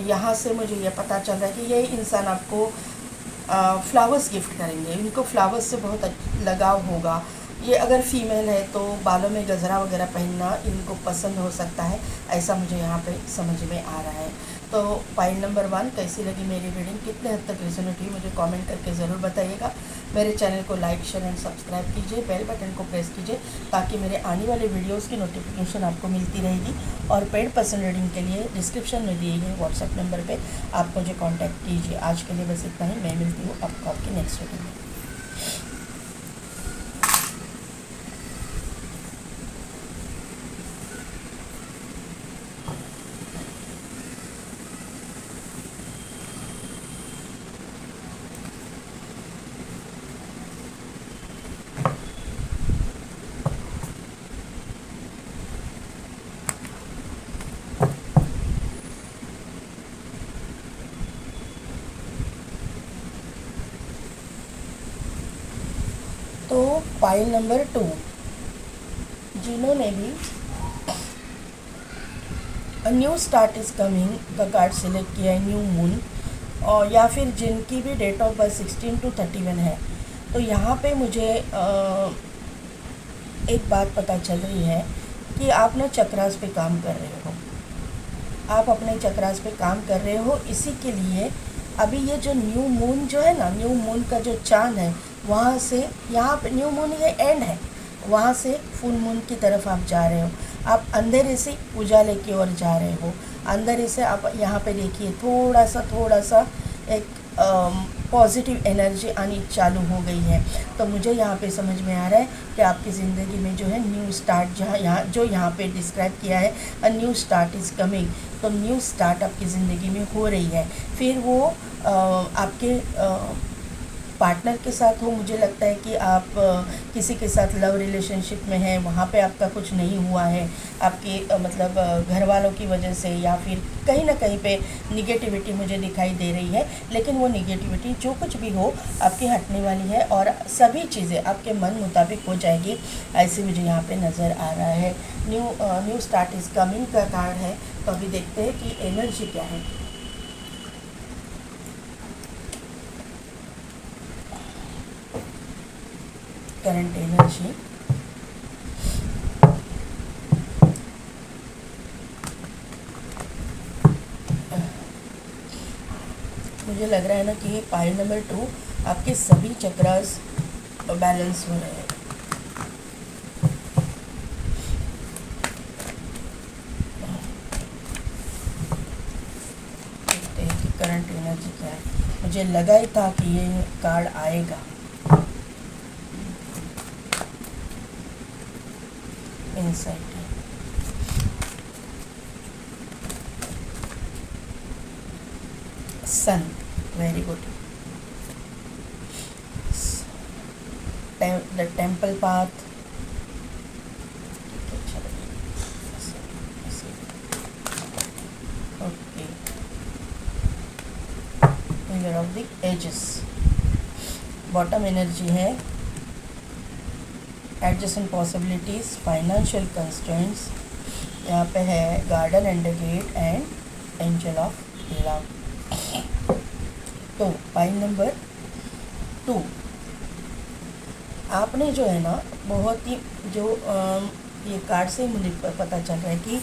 यहाँ से मुझे ये पता चल रहा है कि ये इंसान आपको फ्लावर्स गिफ्ट करेंगे, इनको फ्लावर्स से बहुत लगाव होगा। ये अगर फीमेल है तो बालों में गजरा वगैरह पहनना इनको पसंद हो सकता है, ऐसा मुझे यहाँ पे समझ में आ रहा है। तो पाइल नंबर 1 कैसी लगी मेरी रीडिंग, कितने हद तक रेजोनेट हुई, मुझे कमेंट करके ज़रूर बताइएगा। मेरे चैनल को लाइक, शेयर एंड सब्सक्राइब कीजिए, बेल बटन को प्रेस कीजिए, ताकि मेरे आने वाले वीडियोज़ की नोटिफिकेशन आपको मिलती रहेगी। और पेड पर्सन रीडिंग के लिए डिस्क्रिप्शन में दिए गए व्हाट्सएप नंबर पर आप मुझे कॉन्टैक्ट कीजिए। आज के लिए बस इतना ही, मैं मिलती हूँ आपको आपकी नेक्स्ट रीडिंग में। तो पाइल नंबर 2, जिन्होंने भी न्यू स्टार्ट इज़ कमिंग का कार्ड सिलेक्ट किया है, न्यू मून, और या फिर जिनकी भी डेट ऑफ बर्थ 16 to 31 है, तो यहाँ पे मुझे एक बात पता चल रही है कि आप ना चक्रास पे काम कर रहे हो, आप अपने चक्रास पे काम कर रहे हो। इसी के लिए अभी ये जो न्यू मून जो है ना, न्यू मून का जो चांद है, वहाँ से यहाँ पे न्यू मून ये एंड है, वहाँ से फुल मून की तरफ आप जा रहे हो। आप अंधेरे से उजाले की ओर जा रहे हो। अंधेरे से आप यहाँ पे देखिए थोड़ा सा एक पॉजिटिव एनर्जी आनी चालू हो गई है। तो मुझे यहाँ पे समझ में आ रहा है कि आपकी ज़िंदगी में जो है न्यू स्टार्ट यहाँ पे डिस्क्राइब किया है, a new start is coming. तो न्यू स्टार्ट आपकी ज़िंदगी में हो रही है। फिर वो आपके पार्टनर के साथ हो, मुझे लगता है कि आप किसी के साथ लव रिलेशनशिप में हैं, वहाँ पे आपका कुछ नहीं हुआ है, आपके मतलब घर वालों की वजह से, या फिर कहीं ना कहीं पे निगेटिविटी मुझे दिखाई दे रही है। लेकिन वो निगेटिविटी जो कुछ भी हो आपकी हटने वाली है और सभी चीज़ें आपके मन मुताबिक हो जाएगी, ऐसे मुझे यहाँ पे नज़र आ रहा है। न्यू स्टार्ट इज़ कमिंग का कार्ड है। तो अभी देखते हैं कि एनर्जी क्या है। करंट एनर्जी, मुझे लग रहा है ना कि पाइल नंबर 2 आपके सभी चक्रास बैलेंस हो रहे हैं। देखते हैं कि करंट एनर्जी क्या है। मुझे लगा ही था कि ये कार्ड आएगा। इंसाइट है, sun, very good. The temple path, okay. Figure of the ages, bottom energy है एडजस्टेंट पॉसिबिलिटीज़, फाइनेंशियल कंस्ट्रेंट्स, यहाँ पे है garden and the gate and angel of love. तो पाइल नंबर 2 आपने जो है ना बहुत ही जो ये कार्ड से मुझे पता चल रहा है कि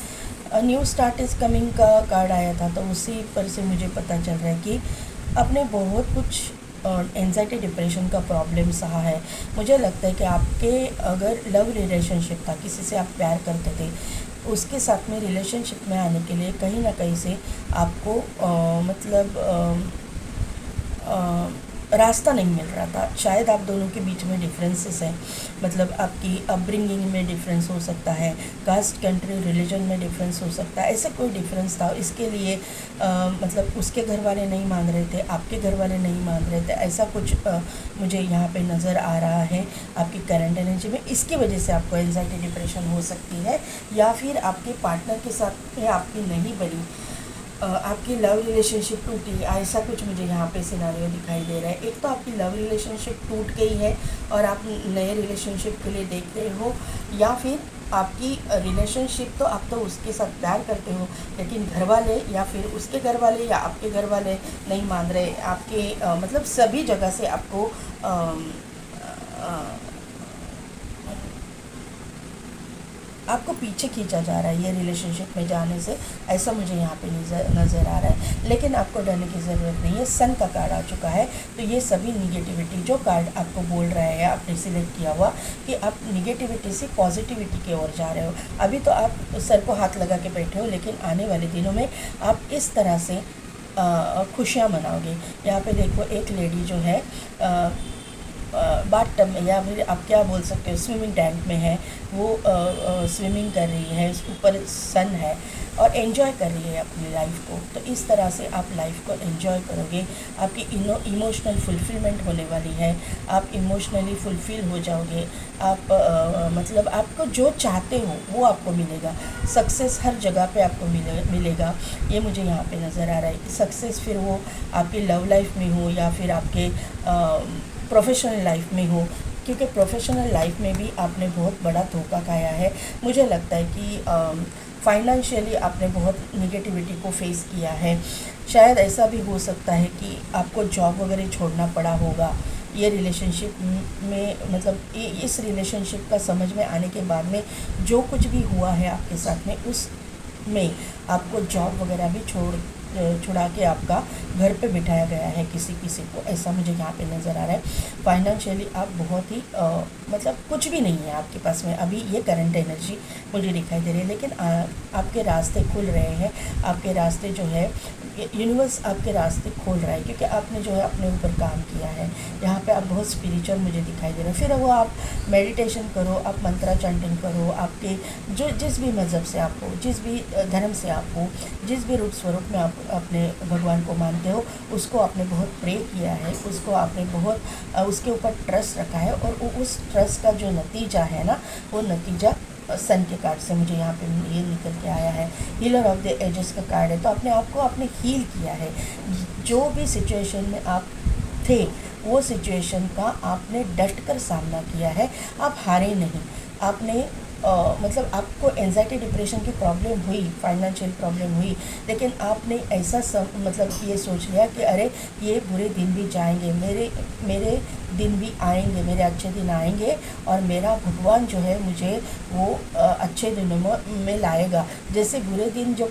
न्यू स्टार्ट इज़ कमिंग का कार्ड आया था, तो उसी पर से मुझे पता चल रहा है कि आपने बहुत कुछ एंजाइटी डिप्रेशन का प्रॉब्लम सहा है। मुझे लगता है कि आपके अगर लव रिलेशनशिप था, किसी से आप प्यार करते थे, उसके साथ में रिलेशनशिप में आने के लिए कहीं ना कहीं से आपको रास्ता नहीं मिल रहा था। शायद आप दोनों के बीच में डिफरेंसेस हैं, मतलब आपकी अपब्रिंगिंग में डिफरेंस हो सकता है, कास्ट, कंट्री, रिलीजन में डिफरेंस हो सकता है, ऐसा कोई डिफरेंस था। इसके लिए मतलब उसके घर वाले नहीं मान रहे थे, आपके घर वाले नहीं मान रहे थे, ऐसा कुछ मुझे यहाँ पे नज़र आ रहा है आपकी करंट एनर्जी में। इसकी वजह से आपको एंजाइटी डिप्रेशन हो सकती है, या फिर आपके पार्टनर के साथ में आपकी नहीं बनी, आपकी लव रिलेशनशिप टूटी, ऐसा कुछ मुझे यहाँ पे सिनारियो दिखाई दे रहा है। एक तो आपकी लव रिलेशनशिप टूट गई है और आप नए रिलेशनशिप के लिए देख रहे हो, या फिर आपकी रिलेशनशिप तो आप तो उसके साथ प्यार करते हो, लेकिन घर वाले या फिर उसके घर वाले या आपके घर वाले नहीं मान रहे, आपके मतलब सभी जगह से आपको आपको पीछे खींचा जा रहा है ये रिलेशनशिप में जाने से, ऐसा मुझे यहाँ पे नज़र आ रहा है। लेकिन आपको डरने की ज़रूरत नहीं है, सन का कार्ड आ चुका है। तो ये सभी निगेटिविटी जो कार्ड आपको बोल रहा है, आपने सिलेक्ट किया हुआ कि आप निगेटिविटी से पॉजिटिविटी की ओर जा रहे हो। अभी तो आप सर को हाथ लगा के बैठे हो, लेकिन आने वाले दिनों में आप इस तरह से खुशियाँ मनाओगे। यहाँ पे देखो एक लेडी जो है बाथ टब में, या फिर आप क्या बोल सकते हो स्विमिंग टैंक में है, वो स्विमिंग कर रही है, उसके ऊपर सन है और एंजॉय कर रही है अपनी लाइफ को। तो इस तरह से आप लाइफ को एंजॉय करोगे, आपकी इमोशनल फुलफिलमेंट होने वाली है, आप इमोशनली फुलफिल हो जाओगे। आप मतलब आपको जो चाहते हो वो आपको मिलेगा, सक्सेस हर जगह पे आपको मिलेगा, ये मुझे यहाँ पे नज़र आ रहा है। सक्सेस फिर वो आपकी लव लाइफ में हो या फिर आपके प्रोफेशनल लाइफ में हो, क्योंकि प्रोफेशनल लाइफ में भी आपने बहुत बड़ा धोखा खाया है। मुझे लगता है कि फाइनेंशियली आपने बहुत निगेटिविटी को फेस किया है। शायद ऐसा भी हो सकता है कि आपको जॉब वगैरह छोड़ना पड़ा होगा ये रिलेशनशिप में, मतलब इस रिलेशनशिप का समझ में आने के बाद में जो कुछ भी हुआ है आपके साथ में, उसमें आपको जॉब वगैरह भी छुड़ा के आपका घर पे बिठाया गया है किसी को, ऐसा मुझे यहाँ पे नज़र आ रहा है। फाइनेंशियली आप बहुत ही मतलब कुछ भी नहीं है आपके पास में अभी, ये करंट एनर्जी मुझे दिखाई दे रही है। लेकिन आपके रास्ते खुल रहे हैं, आपके रास्ते जो है यूनिवर्स आपके रास्ते खोल रहा है, क्योंकि आपने जो है अपने ऊपर काम किया है। यहाँ पे आप बहुत स्पिरिचुअल मुझे दिखाई दे रहे हैं। फिर वो आप मेडिटेशन करो, आप मंत्रा चैंटिंग करो, आपके जो जिस भी मज़हब से आप हो, जिस भी धर्म से आप हो, जिस भी रूप स्वरूप में आप अपने भगवान को मानते हो, उसको आपने बहुत प्रे किया है, उसको आपने बहुत उसके ऊपर ट्रस्ट रखा है, और उस ट्रस्ट का जो नतीजा है ना, वो नतीजा सन के कार्ड से मुझे यहाँ पे ये निकल के आया है। हीलर ऑफ द एजेस का कार्ड है। तो अपने आप को आपने हील किया है। जो भी सिचुएशन में आप थे, वो सिचुएशन का आपने डट कर सामना किया है। आप हारे नहीं। आपने मतलब आपको एंजाइटी डिप्रेशन की प्रॉब्लम हुई, फाइनेंशियल प्रॉब्लम हुई, लेकिन आपने ऐसा मतलब ये सोच लिया कि अरे ये बुरे दिन भी जाएंगे, मेरे दिन भी आएंगे, मेरे अच्छे दिन आएंगे, और मेरा भगवान जो है मुझे वो अच्छे दिनों में लाएगा। जैसे बुरे दिन जो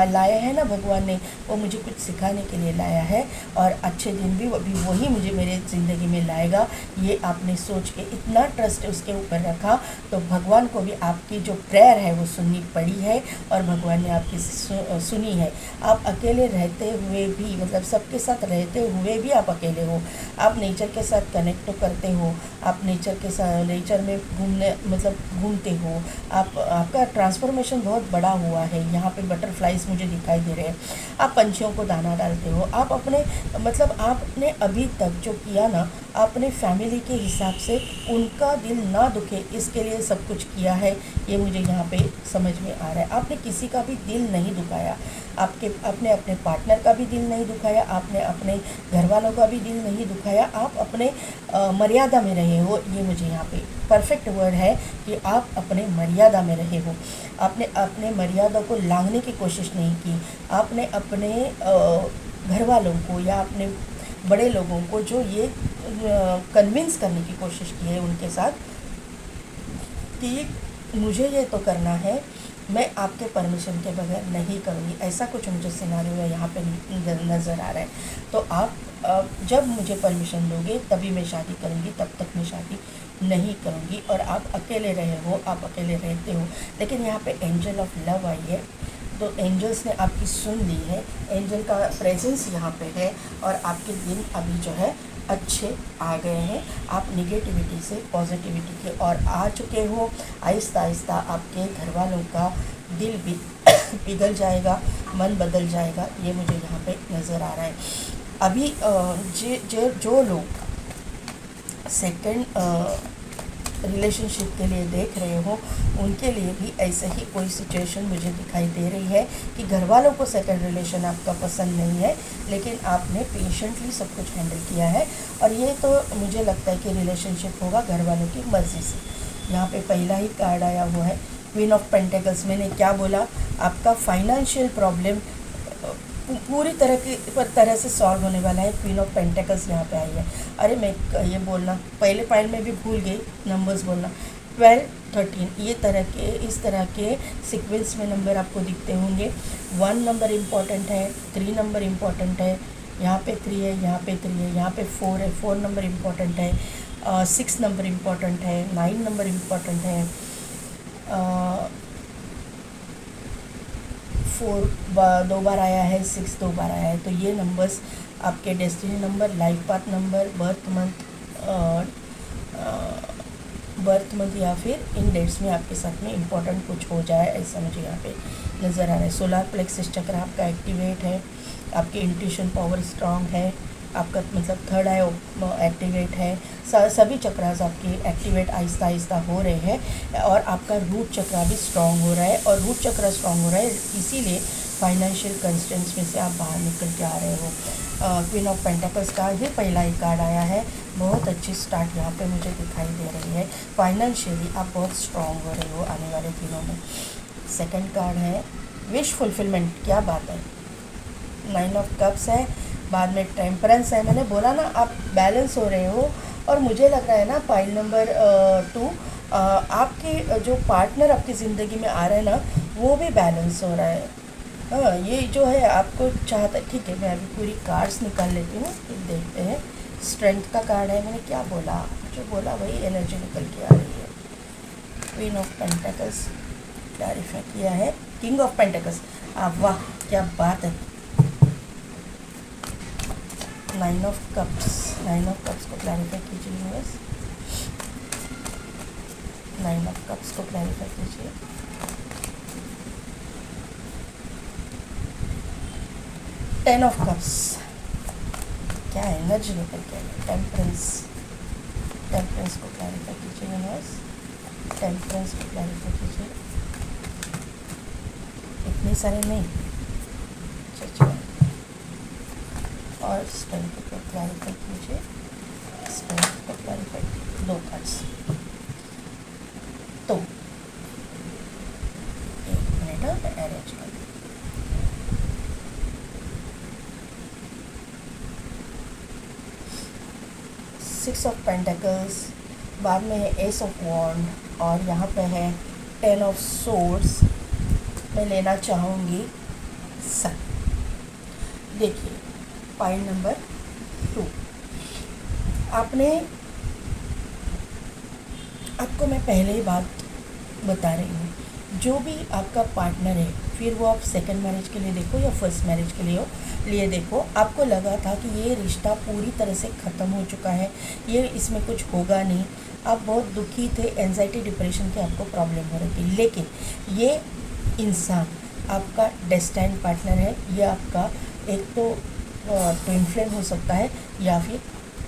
लाए हैं ना भगवान ने, वो मुझे कुछ सिखाने के लिए लाया है, और अच्छे दिन भी वही मुझे मेरे ज़िंदगी में लाएगा। ये आपने सोच के इतना ट्रस्ट उसके ऊपर रखा, तो भगवान को भी आपकी जो प्रेयर है वो सुननी पड़ी है, और भगवान ने आपकी सुनी है। आप अकेले रहते हुए भी, मतलब सबके साथ रहते हुए भी आप अकेले हो। आप नेचर के साथ कनेक्ट तो करते हो, आप नेचर के साथ, नेचर में घूमने मतलब घूमते हो। आपका ट्रांसफॉर्मेशन बहुत बड़ा हुआ है। यहाँ पे बटरफ्लाइज मुझे दिखाई दे रहे हैं। आप पंछियों को दाना डालते हो। आप अपने मतलब आपने अभी तक जो किया ना, आपने फैमिली के हिसाब से उनका दिल ना दुखे, इसके लिए सब कुछ किया है। ये मुझे यहाँ पे समझ में आ रहा है। आपने किसी का भी दिल नहीं दुखाया। आपने अपने पार्टनर का भी दिल नहीं दुखाया, आपने अपने घर वालों का भी दिल नहीं दुखाया। आप अपने मर्यादा में रहे हो। ये मुझे यहाँ पे परफेक्ट वर्ड है कि आप अपने मर्यादा में रहे हो। आपने अपने मर्यादा को लांघने की कोशिश नहीं की। आपने अपने घर वालों को या अपने बड़े लोगों को जो ये कन्विंस करने की कोशिश की है उनके साथ कि मुझे ये तो करना है, मैं आपके परमिशन के बगैर नहीं करूँगी। ऐसा कुछ मुझे सिनारियो यहाँ पे नज़र आ रहा है। तो आप जब मुझे परमिशन दोगे तभी मैं शादी करूँगी, तब तक मैं शादी नहीं करूँगी। और आप अकेले रहे हो, आप अकेले रहते हो। लेकिन यहाँ पे एंजल ऑफ लव आई है, तो एंजल्स ने आपकी सुन ली है। एंजल का प्रेजेंस यहाँ पे है, और आपके दिन अभी जो है अच्छे आ गए हैं। आप निगेटिविटी से पॉजिटिविटी की ओर आ चुके हो। आहिस्ता आहिस्ता आपके घर वालों का दिल भी पिघल जाएगा, मन बदल जाएगा। ये मुझे यहाँ पे नज़र आ रहा है। अभी जो लोग सेकंड रिलेशनशिप के लिए देख रहे हो, उनके लिए भी ऐसे ही कोई सिचुएशन मुझे दिखाई दे रही है कि घर वालों को सेकंड रिलेशन आपका पसंद नहीं है, लेकिन आपने पेशेंटली सब कुछ हैंडल किया है। और ये तो मुझे लगता है कि रिलेशनशिप होगा घर वालों की मर्ज़ी से। यहाँ पे पहला ही कार्ड आया हुआ है क्वीन ऑफ पेंटिकल्स। मैंने क्या बोला, आपका फाइनेंशियल प्रॉब्लम पूरी तरह से सॉल्व होने वाला है। क्वीन ऑफ पेंटिकल्स यहाँ पे आई है। अरे मैं ये बोलना पहले फाइल में भी भूल गई, नंबर्स बोलना 12, 13 इस तरह के सीक्वेंस में नंबर आपको दिखते होंगे। 1 नंबर इम्पॉर्टेंट है, 3 नंबर इम्पॉर्टेंट है, यहाँ पे 3 है, यहाँ पे 3 है, यहाँ पे 4 है, 4 नंबर इम्पॉर्टेंट है, 6 नंबर इम्पॉर्टेंट है, 9 नंबर इम्पॉर्टेंट है, 4 2 बार आया है, 6 2 बार आया है। तो ये नंबर्स आपके destiny number, life path number, birth month या फिर इन डेट्स में आपके साथ में इम्पोर्टेंट कुछ हो जाए, ऐसा मुझे यहाँ पे नज़र आ रहा है। सोलार प्लेक्सस चक्र आपका एक्टिवेट है, आपकी इंट्यूशन पावर स्ट्रांग है, आपका मतलब थर्ड आई एक्टिवेट है। सभी चक्रास आपके एक्टिवेट आहिस्ता आहिस्ता हो रहे हैं, और आपका रूट चक्रा भी स्ट्रांग हो रहा है। और रूट चक्रा स्ट्रांग हो रहा है, इसीलिए फाइनेंशियल कंस्ट्रेंट्स में से आप बाहर निकल के आ रहे हो। क्वीन ऑफ पेंटिकल्स का भी पहला ही कार्ड आया है। बहुत अच्छी स्टार्ट यहाँ पे मुझे दिखाई दे रही है। फाइनेंशियली आप बहुत स्ट्रांग हो रहे हो आने वाले दिनों में। सेकंड कार्ड है विश फुलफिलमेंट। क्या बात है, 9 ऑफ कप्स है, बाद में टेम्परेंस है। मैंने बोला ना आप बैलेंस हो रहे हो। और मुझे लग रहा है ना पाइल नंबर 2, आपके जो पार्टनर आपकी ज़िंदगी में आ रहे हैं ना, वो भी बैलेंस हो रहा है। हाँ, ये जो है आपको चाहता है। ठीक है, मैं अभी पूरी कार्ड्स निकाल लेती हूँ, देखते हैं। स्ट्रेंथ का कार्ड है। मैंने क्या बोला, जो बोला वही एनर्जी निकल के आ रही है। क्वीन ऑफ पेंटिकल्स क्लैरिफाई किया है। किंग ऑफ पेंटिकल्स, वाह क्या बात है। नाइन ऑफ कप्स को क्लैरिफाई कीजिए यूनिवर्स, नाइन ऑफ कप्स को क्लैरिफाई कीजिए। टेन ऑफ कप्स क्या एनर्जी लेकर के आए, टेम्परेंस को क्लैरिफाई कीजिए यूनिवर्स, टेम्परेंस को क्लैरिफाई कीजिए। इतने सारे नहीं, और स्ट्रेंथ को क्लैरिफाई कीजिए, स्ट्रेंथ को क्लैरिफाई कीजिए। 2 कार्ड्स, तो 1 मिनट मैं अरेंज कर, सिक्स ऑफ पेंटिकल्स, बाद में है एस ऑफ वॉन्ड, और यहाँ पे है 10 ऑफ सोर्ड्स। मैं लेना चाहूँगी सन। देखिए पॉइंट नंबर 2, आपको मैं पहले ही बात बता रही हूँ, जो भी आपका पार्टनर है, फिर वो आप सेकंड मैरिज के लिए देखो या फर्स्ट मैरिज के लिए देखो, आपको लगा था कि ये रिश्ता पूरी तरह से ख़त्म हो चुका है, ये इसमें कुछ होगा नहीं, आप बहुत दुखी थे, एंजाइटी डिप्रेशन की आपको प्रॉब्लम हो रही थी, लेकिन ये इंसान आपका डेस्टाइन पार्टनर है। ये आपका एक तो ट्विन फ्लेम हो सकता है, या फिर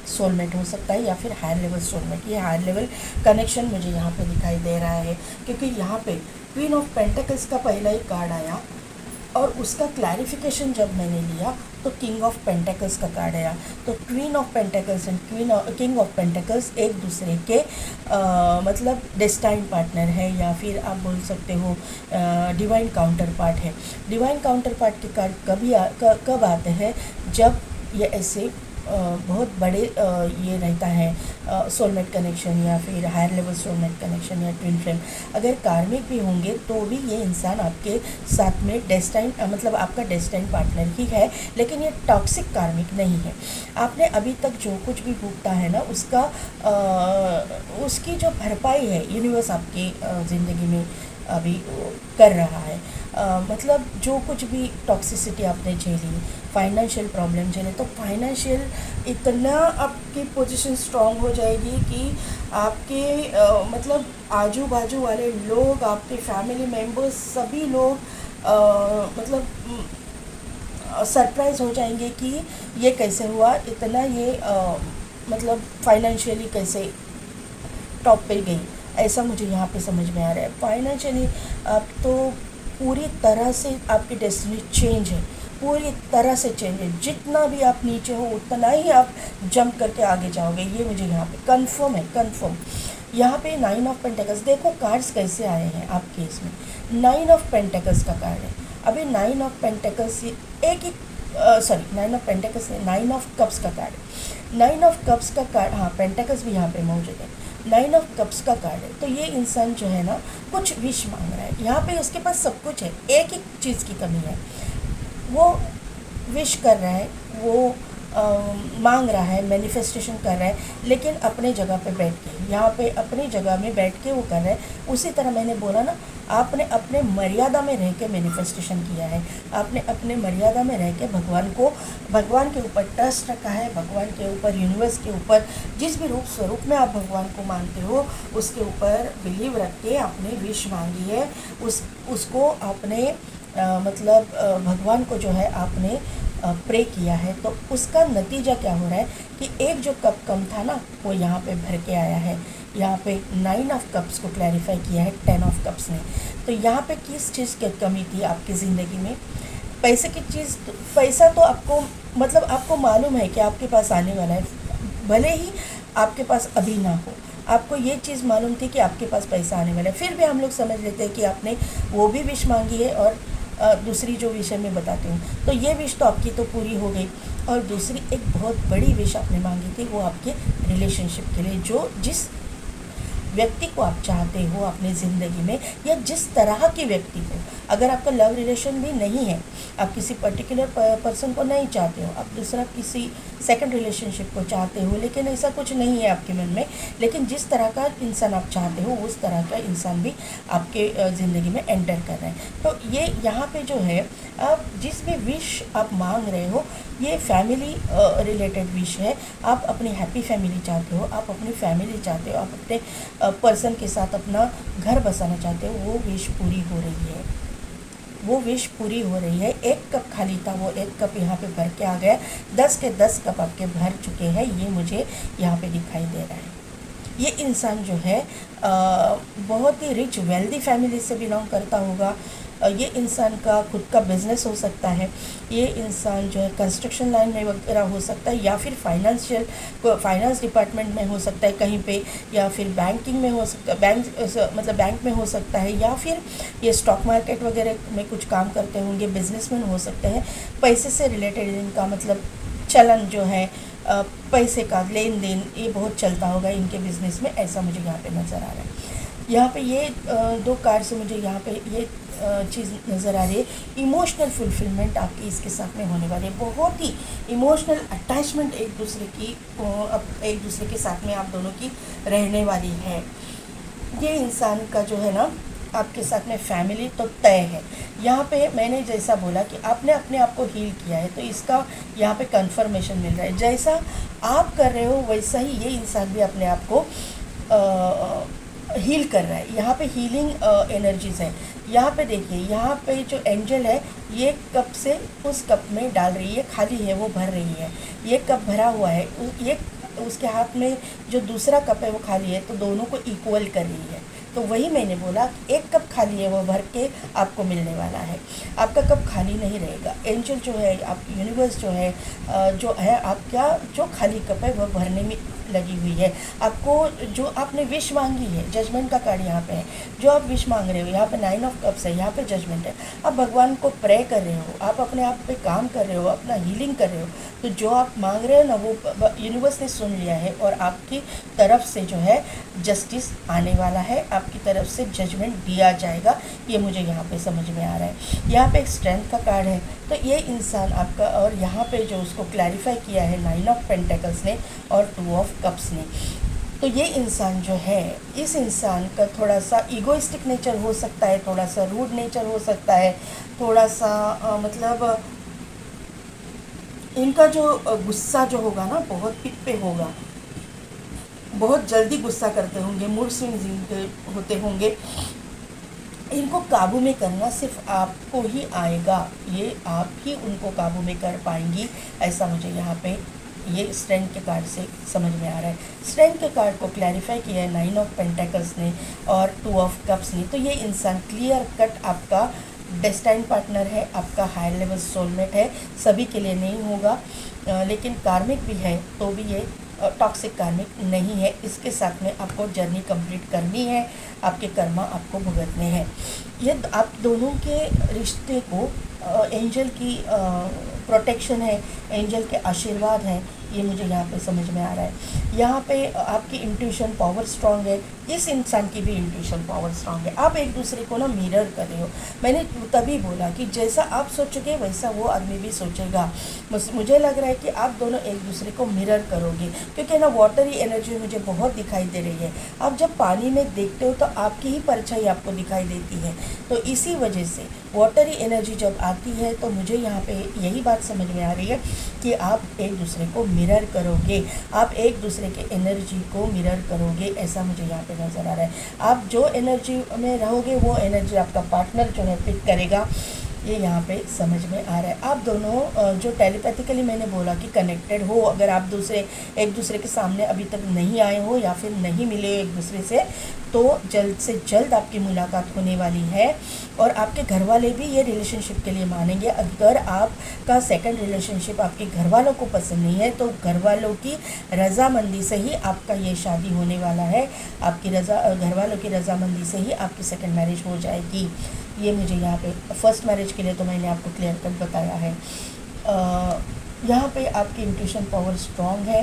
सोलमेट हो सकता है, या फिर हायर लेवल सोलमेट। ये हायर लेवल कनेक्शन मुझे यहाँ पे दिखाई दे रहा है, क्योंकि यहाँ पे क्वीन ऑफ पेंटिकल्स का पहला ही कार्ड आया, और उसका क्लैरिफिकेशन जब मैंने लिया तो किंग ऑफ पेंटिकल्स का कार्ड आया। तो queen of pentacles and king of pentacles एक दूसरे के मतलब डेस्टाइन पार्टनर है, या फिर आप बोल सकते हो डिवाइन काउंटर पार्ट है। डिवाइन काउंटर पार्ट के कार्ड कब आते हैं, जब ये ऐसे बहुत बड़े ये रहता है सोलमेट कनेक्शन, या फिर हायर लेवल सोलमेट कनेक्शन, या ट्विन फ्लेम। अगर कार्मिक भी होंगे तो भी ये इंसान आपके साथ में डेस्टाइन मतलब आपका डेस्टाइन पार्टनर ही है, लेकिन ये टॉक्सिक कार्मिक नहीं है। आपने अभी तक जो कुछ भी भुगता है ना, उसकी जो भरपाई है यूनिवर्स आपकी ज़िंदगी में अभी कर रहा है। मतलब जो कुछ भी टॉक्सिसिटी आपने झेली, फाइनेंशियल प्रॉब्लम झेले, तो फाइनेंशियल इतना आपकी पोजीशन स्ट्रांग हो जाएगी कि आपके मतलब आजू बाजू वाले लोग, आपके फैमिली मेम्बर्स, सभी लोग मतलब सरप्राइज हो जाएंगे कि ये कैसे हुआ, इतना ये मतलब फाइनेंशियली कैसे टॉप पे गई, ऐसा मुझे यहाँ पे समझ में आ रहा है। फाइनेंशियली आप तो पूरी तरह से आपकी डेस्टिनी चेंज है, पूरी तरह से चेंज है। जितना भी आप नीचे हो उतना ही आप जंप करके आगे जाओगे, ये मुझे यहाँ पे कंफर्म है, कंफर्म। यहाँ पे 9 ऑफ पेंटिकल्स, देखो कार्ड्स कैसे आए हैं आपके इसमें। 9 ऑफ पेंटिकल्स का कार्ड है। अभी 9 ऑफ पेंटिकल्स एक 9 ऑफ पेंटिकल्स नहीं, 9 ऑफ कप्स का कार्ड है। 9 ऑफ कप्स का कार्ड, हाँ पेंटिकल्स भी यहाँ पे मौजूद है। 9 ऑफ कप्स का कार्ड है। तो ये इंसान जो है ना, कुछ विश मांग रहा है। यहाँ पे उसके पास सब कुछ है, एक ही चीज़ की कमी है, वो विश कर रहा है, वो मांग रहा है, मैनिफेस्टेशन कर रहा है, लेकिन अपने जगह पे बैठ के, यहाँ पे अपनी जगह में बैठ के वो कर रहा है। उसी तरह मैंने बोला ना, आपने अपने मर्यादा में रह के मैनिफेस्टेशन किया है, आपने अपने मर्यादा में रह के भगवान के ऊपर ट्रस्ट रखा है, भगवान के ऊपर, यूनिवर्स के ऊपर, जिस भी रूप स्वरूप में आप भगवान को मानते हो उसके ऊपर बिलीव रख के आपने विश मांगी है। उसको आपने मतलब भगवान को जो है आपने प्रे किया है। तो उसका नतीजा क्या हो रहा है कि एक जो कप कम था ना, वो यहाँ पे भर के आया है। यहाँ पे 9 ऑफ कप्स को क्लैरिफाई किया है 10 ऑफ कप्स ने। तो यहाँ पे किस चीज़ की कमी थी आपकी ज़िंदगी में? पैसे की चीज़। पैसा तो आपको मतलब आपको मालूम है कि आपके पास आने वाला है, भले ही आपके पास अभी ना हो। आपको ये चीज़ मालूम थी कि आपके पास पैसा आने वाला है, फिर भी हम लोग समझ लेते हैं कि आपने वो भी विश मांगी है। और दूसरी जो विषय मैं बताती हूँ, तो ये विश तो आपकी तो पूरी हो गई, और दूसरी एक बहुत बड़ी विश आपने मांगी थी, वो आपके रिलेशनशिप के लिए, जो जिस व्यक्ति को आप चाहते हो अपनी ज़िंदगी में, या जिस तरह की व्यक्ति को, अगर आपका लव रिलेशन भी नहीं है, आप किसी पर्टिकुलर पर्सन को नहीं चाहते हो, आप दूसरा किसी सेकंड रिलेशनशिप को चाहते हो, लेकिन ऐसा कुछ नहीं है आपके मन में, लेकिन जिस तरह का इंसान आप चाहते हो उस तरह का इंसान भी आपके ज़िंदगी में एंटर कर रहे हैं। तो ये यहाँ पे जो है, आप जिस भी विश आप मांग रहे हो, ये फैमिली रिलेटेड विश है। आप अपनी हैप्पी फैमिली चाहते हो, आप अपनी फैमिली चाहते हो, आप अपने पर्सन के साथ अपना घर बसाना चाहते हो, वो विश पूरी हो रही है, वो विश पूरी हो रही है। 1 कप खाली था, वो 1 कप यहाँ पे भर के आ गया। 10 के 10 कप आपके भर चुके हैं, ये मुझे यहाँ पे दिखाई दे रहा है। ये इंसान जो है बहुत ही रिच वेल्दी फैमिली से बिलोंग करता होगा। ये इंसान का खुद का बिजनेस हो सकता है, ये इंसान जो है कंस्ट्रक्शन लाइन में वगैरह हो सकता है, या फिर फाइनेंस डिपार्टमेंट में हो सकता है कहीं पे, या फिर बैंकिंग में हो सकता है, बैंक में हो सकता है, या फिर ये स्टॉक मार्केट वगैरह में कुछ काम करते होंगे, बिजनेसमैन हो सकते हैं। पैसे से रिलेटेड इनका मतलब चलन जो है, पैसे का लेन देन, ये बहुत चलता होगा इनके बिज़नेस में, ऐसा मुझे यहाँ पे नज़र आ रहा है। यहाँ पे ये 2 कार्ड से मुझे यहाँ पे ये चीज़ नज़र आ रही है। इमोशनल फुलफिलमेंट आपकी इसके साथ में होने वाली है, बहुत ही इमोशनल अटैचमेंट एक दूसरे के साथ में आप दोनों की रहने वाली है। ये इंसान का जो है ना आपके साथ में फैमिली तो तय है। यहाँ पे मैंने जैसा बोला कि आपने अपने आप को हील किया है, तो इसका यहाँ पे कंफर्मेशन मिल रहा है। जैसा आप कर रहे हो वैसा ही ये इंसान भी अपने आप को हील कर रहा है। यहाँ पे हीलिंग एनर्जीज़ है। यहाँ पे देखिए, यहाँ पे जो एंजल है ये कप से उस कप में डाल रही है, खाली है वो भर रही है। ये कप भरा हुआ है, ये उसके हाथ में जो दूसरा कप है वो खाली है, तो दोनों को इक्वल कर रही है। तो वही मैंने बोला कि 1 कप खाली है, वो भर के आपको मिलने वाला है। आपका कप खाली नहीं रहेगा। एंजल जो है, आप यूनिवर्स जो है आपका जो खाली कप है वह भरने में लगी हुई है। आपको जो आपने विश मांगी है, जजमेंट का कार्ड यहाँ पे है, जो आप विश मांग रहे हो, यहाँ पे 9 ऑफ कप्स है, यहाँ पे जजमेंट है। आप भगवान को प्रे कर रहे हो, आप अपने आप पे काम कर रहे हो, अपना हीलिंग कर रहे हो, तो जो आप मांग रहे हो ना वो यूनिवर्स ने सुन लिया है, और आपकी तरफ से जो है जस्टिस आने वाला है, आपकी तरफ से जजमेंट दिया जाएगा। ये मुझे यहाँ पे समझ में आ रहा है। यहाँ पे एक स्ट्रेंथ का कार्ड है, तो ये इंसान आपका, और यहाँ पे जो उसको क्लैरिफाई किया है 9 ऑफ पेंटेकल्स ने और 2 ऑफ कप्स ने। तो ये इंसान जो है, इस इंसान का थोड़ा सा ईगोइस्टिक नेचर हो सकता है, थोड़ा सा रूड नेचर हो सकता है, थोड़ा सा मतलब इनका जो गुस्सा जो होगा ना बहुत पिक पे होगा, बहुत जल्दी गुस्सा करते होंगे, मूड स्विंग्स होते होंगे। इनको काबू में करना सिर्फ आपको ही आएगा, ये आप ही उनको काबू में कर पाएंगी, ऐसा मुझे यहाँ पे ये स्ट्रेंथ के कार्ड से समझ में आ रहा है। स्ट्रेंथ के कार्ड को क्लैरिफाई किया है 9 ऑफ पेंटेकल्स ने और 2 ऑफ कप्स ने। तो ये इंसान क्लियर कट आपका डेस्टाइन पार्टनर है, आपका हाई लेवल सोलमेट है। सभी के लिए नहीं होगा, लेकिन कार्मिक भी है तो भी ये टॉक्सिक कार्मिक नहीं है। इसके साथ में आपको जर्नी कंप्लीट करनी है, आपके कर्मा आपको भुगतने हैं। ये आप दोनों के रिश्ते को एंजल की प्रोटेक्शन है, एंजल के आशीर्वाद हैं, ये मुझे यहाँ पे समझ में आ रहा है। यहाँ पे आपकी इंट्यूशन पावर स्ट्रांग है, इस इंसान की भी इंट्यूशन पावर स्ट्रांग है। आप एक दूसरे को ना मिरर कर रहे हो। मैंने तभी बोला कि जैसा आप सोचोगे वैसा वो आदमी भी सोचेगा। मुझे लग रहा है कि आप दोनों एक दूसरे को मिरर करोगे, क्योंकि ना वाटरी एनर्जी मुझे बहुत दिखाई दे रही है। आप जब पानी में देखते हो तो आपकी ही परछाई आपको दिखाई देती है, तो इसी वजह से वाटरी एनर्जी जब आती है तो मुझे यहाँ पे यही बात समझ में आ रही है कि आप एक दूसरे को मिरर करोगे, आप एक दूसरे के एनर्जी को मिरर करोगे, ऐसा मुझे यहाँ पे नज़र आ रहा है। आप जो एनर्जी में रहोगे वो एनर्जी आपका पार्टनर जो है पिक करेगा, ये यहाँ पे समझ में आ रहा है। आप दोनों जो टेलीपैथिकली मैंने बोला कि कनेक्टेड हो, अगर आप एक दूसरे के सामने अभी तक नहीं आए हो या फिर नहीं मिले एक दूसरे से, तो जल्द से जल्द आपकी मुलाकात होने वाली है। और आपके घर वाले भी ये रिलेशनशिप के लिए मानेंगे। अगर आपका सेकंड रिलेशनशिप आपके घर वालों को पसंद नहीं है तो घर वालों की रजामंदी से ही आपका ये शादी होने वाला है। आपकी घर वालों की रजामंदी से ही आपकी सेकंड मैरिज हो जाएगी। ये मुझे यहाँ पे फर्स्ट मैरिज के लिए तो मैंने आपको क्लियर कट बताया है। यहाँ पे आपकी इंट्यूशन पावर स्ट्रॉन्ग है।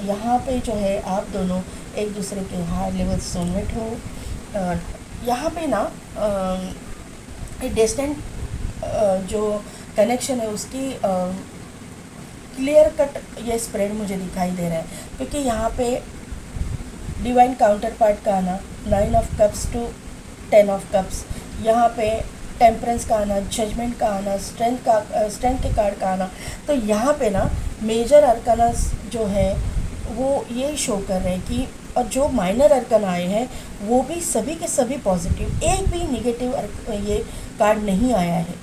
यहाँ पे जो है आप दोनों एक दूसरे के हाई लेवल सोलमेट हो। यहाँ पे ना डिस्टेंट जो कनेक्शन है उसकी क्लियर कट ये स्प्रेड मुझे दिखाई दे रहा है, क्योंकि यहाँ पे डिवाइन काउंटर पार्ट का आना, 9 of cups to 10 of cups, यहाँ पे टेम्परेंस का आना, जजमेंट का आना, स्ट्रेंथ के कार्ड का आना। तो यहाँ पे ना मेजर अरकाना जो है वो ये शो कर रहे हैं कि, और जो माइनर अरकान आए हैं वो भी सभी के सभी पॉजिटिव, एक भी नेगेटिव ये कार्ड नहीं आया है,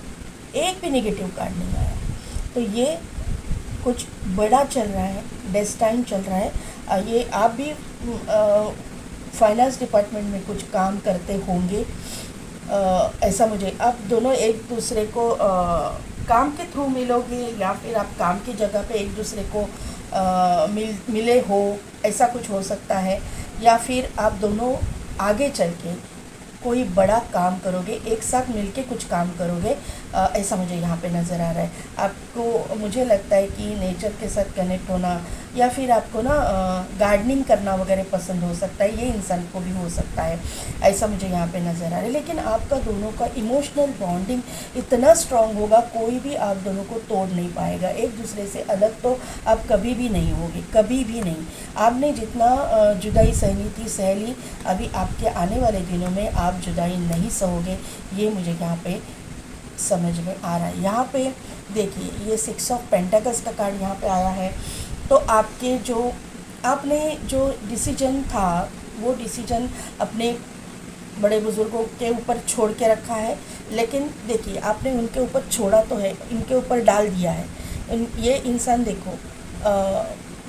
एक भी नेगेटिव कार्ड नहीं आया। तो ये कुछ बड़ा चल रहा है, डेस्टाइन चल रहा है। ये आप भी फाइनेंस डिपार्टमेंट में कुछ काम करते होंगे, ऐसा मुझे, आप दोनों एक दूसरे को काम के थ्रू मिलोगे, या फिर आप काम की जगह पे एक दूसरे को मिले हो, ऐसा कुछ हो सकता है। या फिर आप दोनों आगे चल के कोई बड़ा काम करोगे, एक साथ मिलके कुछ काम करोगे, ऐसा मुझे यहाँ पे नज़र आ रहा है। आपको, मुझे लगता है कि नेचर के साथ कनेक्ट होना, या फिर आपको ना गार्डनिंग करना वगैरह पसंद हो सकता है, ये इंसान को भी हो सकता है, ऐसा मुझे यहाँ पे नज़र आ रहा है। लेकिन आपका दोनों का इमोशनल बॉन्डिंग इतना स्ट्रांग होगा, कोई भी आप दोनों को तोड़ नहीं पाएगा। एक दूसरे से अलग तो आप कभी भी नहीं होगे, कभी भी नहीं। आपने जितना जुदाई सहनी थी सह ली, अभी आपके आने वाले दिनों में आप जुदाई नहीं सहोगे, ये मुझे यहाँ पे समझ में आ रहा है। यहाँ पे देखिए, ये 6 ऑफ पेंटाकल्स का कार्ड यहाँ पे आया है। तो आपके जो, आपने जो डिसीजन था, वो डिसीजन अपने बड़े बुज़ुर्गों के ऊपर छोड़ के रखा है। लेकिन देखिए, आपने उनके ऊपर छोड़ा तो है, इनके ऊपर डाल दिया है। ये इंसान देखो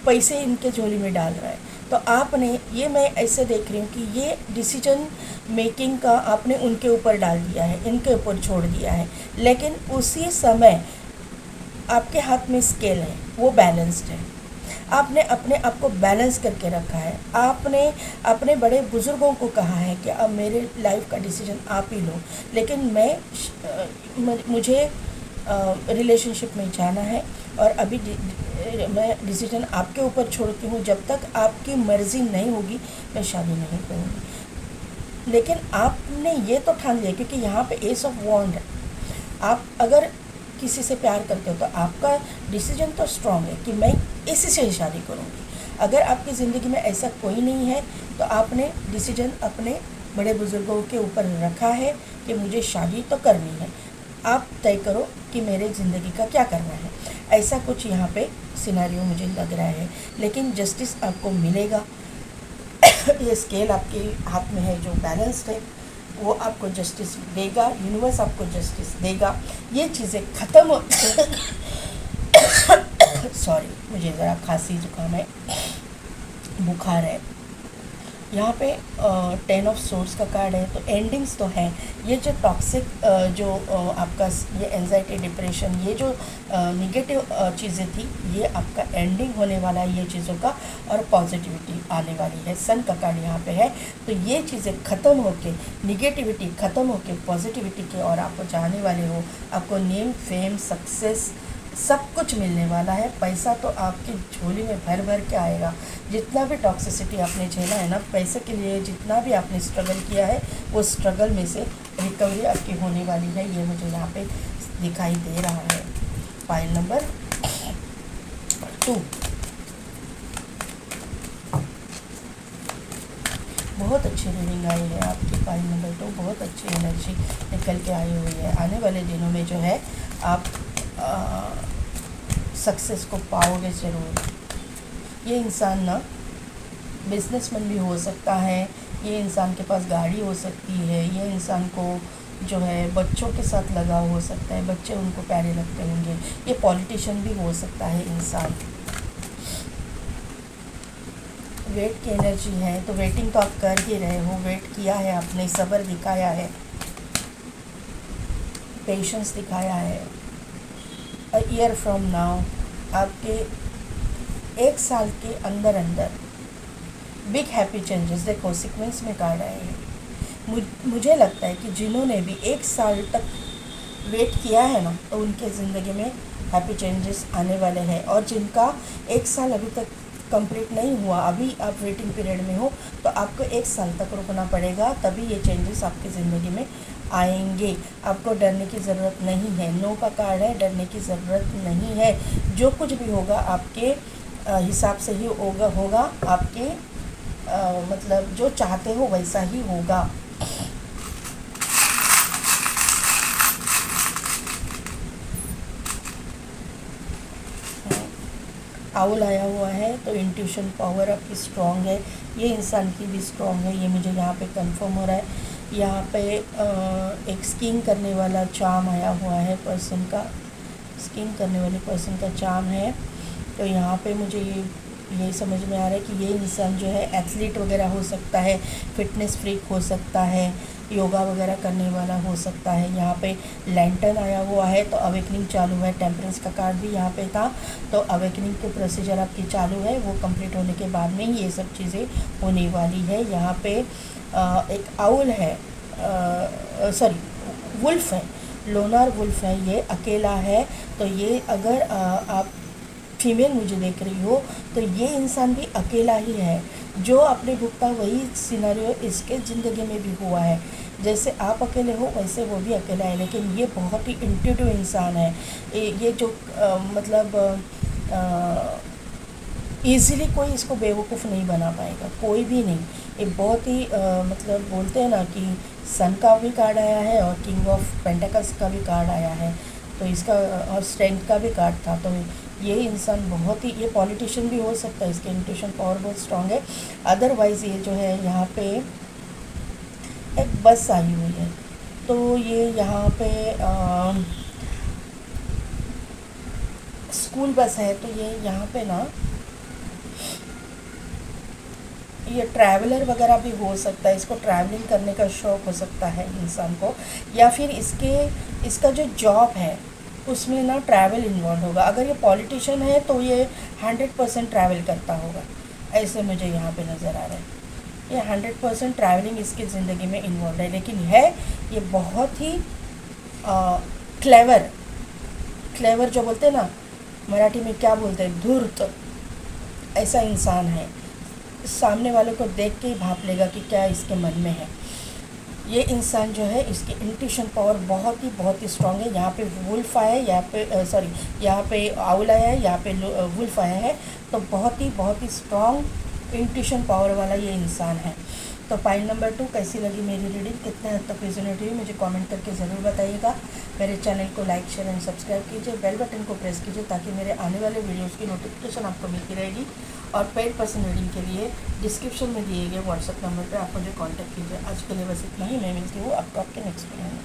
पैसे इनके झोली में डाल रहा है। तो आपने, ये मैं ऐसे देख रही हूँ कि ये डिसीजन मेकिंग का आपने उनके ऊपर डाल दिया है, इनके ऊपर छोड़ दिया है। लेकिन उसी समय आपके हाथ में स्केल है, वो बैलेंस्ड है। आपने अपने आप को बैलेंस करके रखा है। आपने अपने बड़े बुज़ुर्गों को कहा है कि अब मेरे लाइफ का डिसीजन आप ही लो, लेकिन मुझे रिलेशनशिप में जाना है, और अभी मैं डिसीजन आपके ऊपर छोड़ती हूँ। जब तक आपकी मर्ज़ी नहीं होगी मैं शादी नहीं करूँगी। लेकिन आपने ये तो ठान लिया, क्योंकि यहाँ पे एस ऑफ वॉन्ड है। आप अगर किसी से प्यार करते हो तो आपका डिसीजन तो स्ट्रॉन्ग है कि मैं इसी से ही शादी करूँगी। अगर आपकी ज़िंदगी में ऐसा कोई नहीं है तो आपने डिसीजन अपने बड़े बुज़ुर्गों के ऊपर रखा है कि मुझे शादी तो करनी है, आप तय करो कि मेरे ज़िंदगी का क्या करना है। ऐसा कुछ यहाँ पे सिनेरियो मुझे लग रहा है। लेकिन जस्टिस आपको मिलेगा। ये स्केल आपके हाथ में है जो बैलेंस्ड है, वो आपको जस्टिस देगा, यूनिवर्स आपको जस्टिस देगा। ये चीज़ें ख़त्म हो सॉरी, मुझे ज़रा खांसी जुकाम है, बुखार है। यहाँ पे 10 ऑफ सोर्स का कार्ड है, तो एंडिंग्स तो है। ये जो टॉक्सिक जो आपका ये एंजाइटी, डिप्रेशन, ये जो निगेटिव चीज़ें थी, ये आपका एंडिंग होने वाला है ये चीज़ों का, और पॉजिटिविटी आने वाली है। सन का कार्ड यहाँ पे है। तो ये चीज़ें ख़त्म होके, निगेटिविटी ख़त्म होके पॉजिटिविटी के और आपको चाहने वाले हो। आपको नेम, फेम, सक्सेस सब कुछ मिलने वाला है। पैसा तो आपकी झोली में भर भर के आएगा। जितना भी टॉक्सिसिटी आपने झेला है ना, पैसे के लिए जितना भी आपने स्ट्रगल किया है, वो स्ट्रगल में से रिकवरी आपकी होने वाली है, ये मुझे यहाँ पे दिखाई दे रहा है। फाइल नंबर 2, बहुत अच्छी रीडिंग आई है आपकी। फाइल नंबर 2 बहुत अच्छी एनर्जी निकल के आई हुई है। आने वाले दिनों में जो है आप सक्सेस को पाओगे ज़रूर। ये इंसान ना बिजनेसमैन भी हो सकता है, ये इंसान के पास गाड़ी हो सकती है, ये इंसान को जो है बच्चों के साथ लगाव हो सकता है, बच्चे उनको प्यारे लगते होंगे। ये पॉलिटिशियन भी हो सकता है इंसान। वेट की एनर्जी है, तो वेटिंग तो आप कर ही रहे हो। वेट किया है आपने, सब्र दिखाया है, पेशेंस दिखाया है। अ ईयर फ्रॉम नाउ, आपके 1 साल के अंदर अंदर बिग हैप्पी चेंजेस, देखो सीक्वेंस में कार्ड आए हैं। मुझे लगता है कि जिन्होंने भी 1 साल तक वेट किया है ना, तो उनके ज़िंदगी में हैप्पी चेंजेस आने वाले हैं। और जिनका 1 साल अभी तक कंप्लीट नहीं हुआ, अभी आप वेटिंग पीरियड में हो, तो आपको 1 साल तक रुकना पड़ेगा, तभी ये चेंजेस आपकी ज़िंदगी में आएंगे। आपको डरने की ज़रूरत नहीं है। नो का कार्ड है, डरने की ज़रूरत नहीं है। जो कुछ भी होगा आपके हिसाब से ही होगा आपके मतलब जो चाहते हो वैसा ही होगा। आउल आया हुआ है, तो इंट्यूशन पावर आपकी स्ट्रॉन्ग है, ये इंसान की भी स्ट्रॉन्ग है, ये मुझे यहाँ पे कंफर्म हो रहा है। यहाँ पे एक स्कीइंग करने वाला चार्म आया हुआ है पर्सन का, स्कीइंग करने वाले पर्सन का चार्म है। तो यहाँ पे मुझे ये समझ में आ रहा है कि ये इंसान जो है एथलीट वगैरह हो सकता है, फिटनेस फ्रीक हो सकता है, योगा वगैरह करने वाला हो सकता है। यहाँ पे लैंटर्न आया हुआ है, तो अवेकनिंग चालू है। टेम्परेंस का कार्ड भी यहाँ पे था, तो अवेकनिंग के प्रोसीजर आपकी चालू है, वो कंप्लीट होने के बाद में ही ये सब चीज़ें होने वाली है। यहाँ पे एक आउल है, सॉरी वुल्फ है, लोनार वुल्फ है, ये अकेला है। तो ये अगर आप फीमेल मुझे देख रही हो, तो ये इंसान भी अकेला ही है। जो आपने भुगता वही सिनेरियो इसके ज़िंदगी में भी हुआ है। जैसे आप अकेले हो वैसे वो भी अकेला है, लेकिन ये बहुत ही इंट्यूटिव इंसान है। ये जो मतलब ईज़िली कोई इसको बेवकूफ़ नहीं बना पाएगा, कोई भी नहीं। ये बहुत ही मतलब बोलते हैं ना कि सन का भी कार्ड आया है और किंग ऑफ पेंटिकल्स का भी कार्ड आया है, तो इसका और स्ट्रेंथ का भी कार्ड था। तो ये इंसान बहुत ही, ये पॉलिटिशियन भी हो सकता है, इसके इंट्यूशन पावर बहुत स्ट्रांग है। अदरवाइज़ ये जो है यहाँ पे एक बस आई हुई है, तो ये यहाँ पे स्कूल बस है, तो ये यहाँ पे ना ये ट्रैवलर वगैरह भी हो सकता है, इसको ट्रैवलिंग करने का शौक़ हो सकता है इंसान को, या फिर इसका जो जॉब है उसमें ना ट्रैवल इन्वॉल्व होगा। अगर ये पॉलिटिशियन है तो ये 100% ट्रैवल करता होगा, ऐसे मुझे यहाँ पे नज़र आ रहा है। ये 100% ट्रैवलिंग इसकी ज़िंदगी में इन्वॉल्व है, लेकिन है ये बहुत ही क्लेवर जो बोलते हैं ना, मराठी में क्या बोलते हैं, धूर्त, ऐसा इंसान है। सामने वाले को देख के ही भाप लेगा कि क्या इसके मन में है। ये इंसान जो है, इसकी इंट्यूशन पावर बहुत ही स्ट्रांग है। यहाँ पे वुल्फ आया है, यहाँ पे आउल आया है, यहाँ पे वुल्फ आया है, तो बहुत ही स्ट्रांग इंट्यूशन पावर वाला ये इंसान है। तो पाइल नंबर 2 कैसी लगी मेरी रीडिंग, कितने हद तक रेजोनेट हुई, मुझे कमेंट करके ज़रूर बताइएगा। मेरे चैनल को लाइक शेयर एंड सब्सक्राइब कीजिए, बेल बटन को प्रेस कीजिए, ताकि मेरे आने वाले वीडियोस की नोटिफिकेशन आपको मिलती रहेगी। और पेड पर्सन रीडिंग के लिए डिस्क्रिप्शन में दिए गए व्हाट्सएप नंबर पर आप मुझे कॉन्टैक्ट कीजिए। आज के लिए बस इतना ही, मैं मिलती हूँ आपको आपके नेक्स्ट वीडियो में।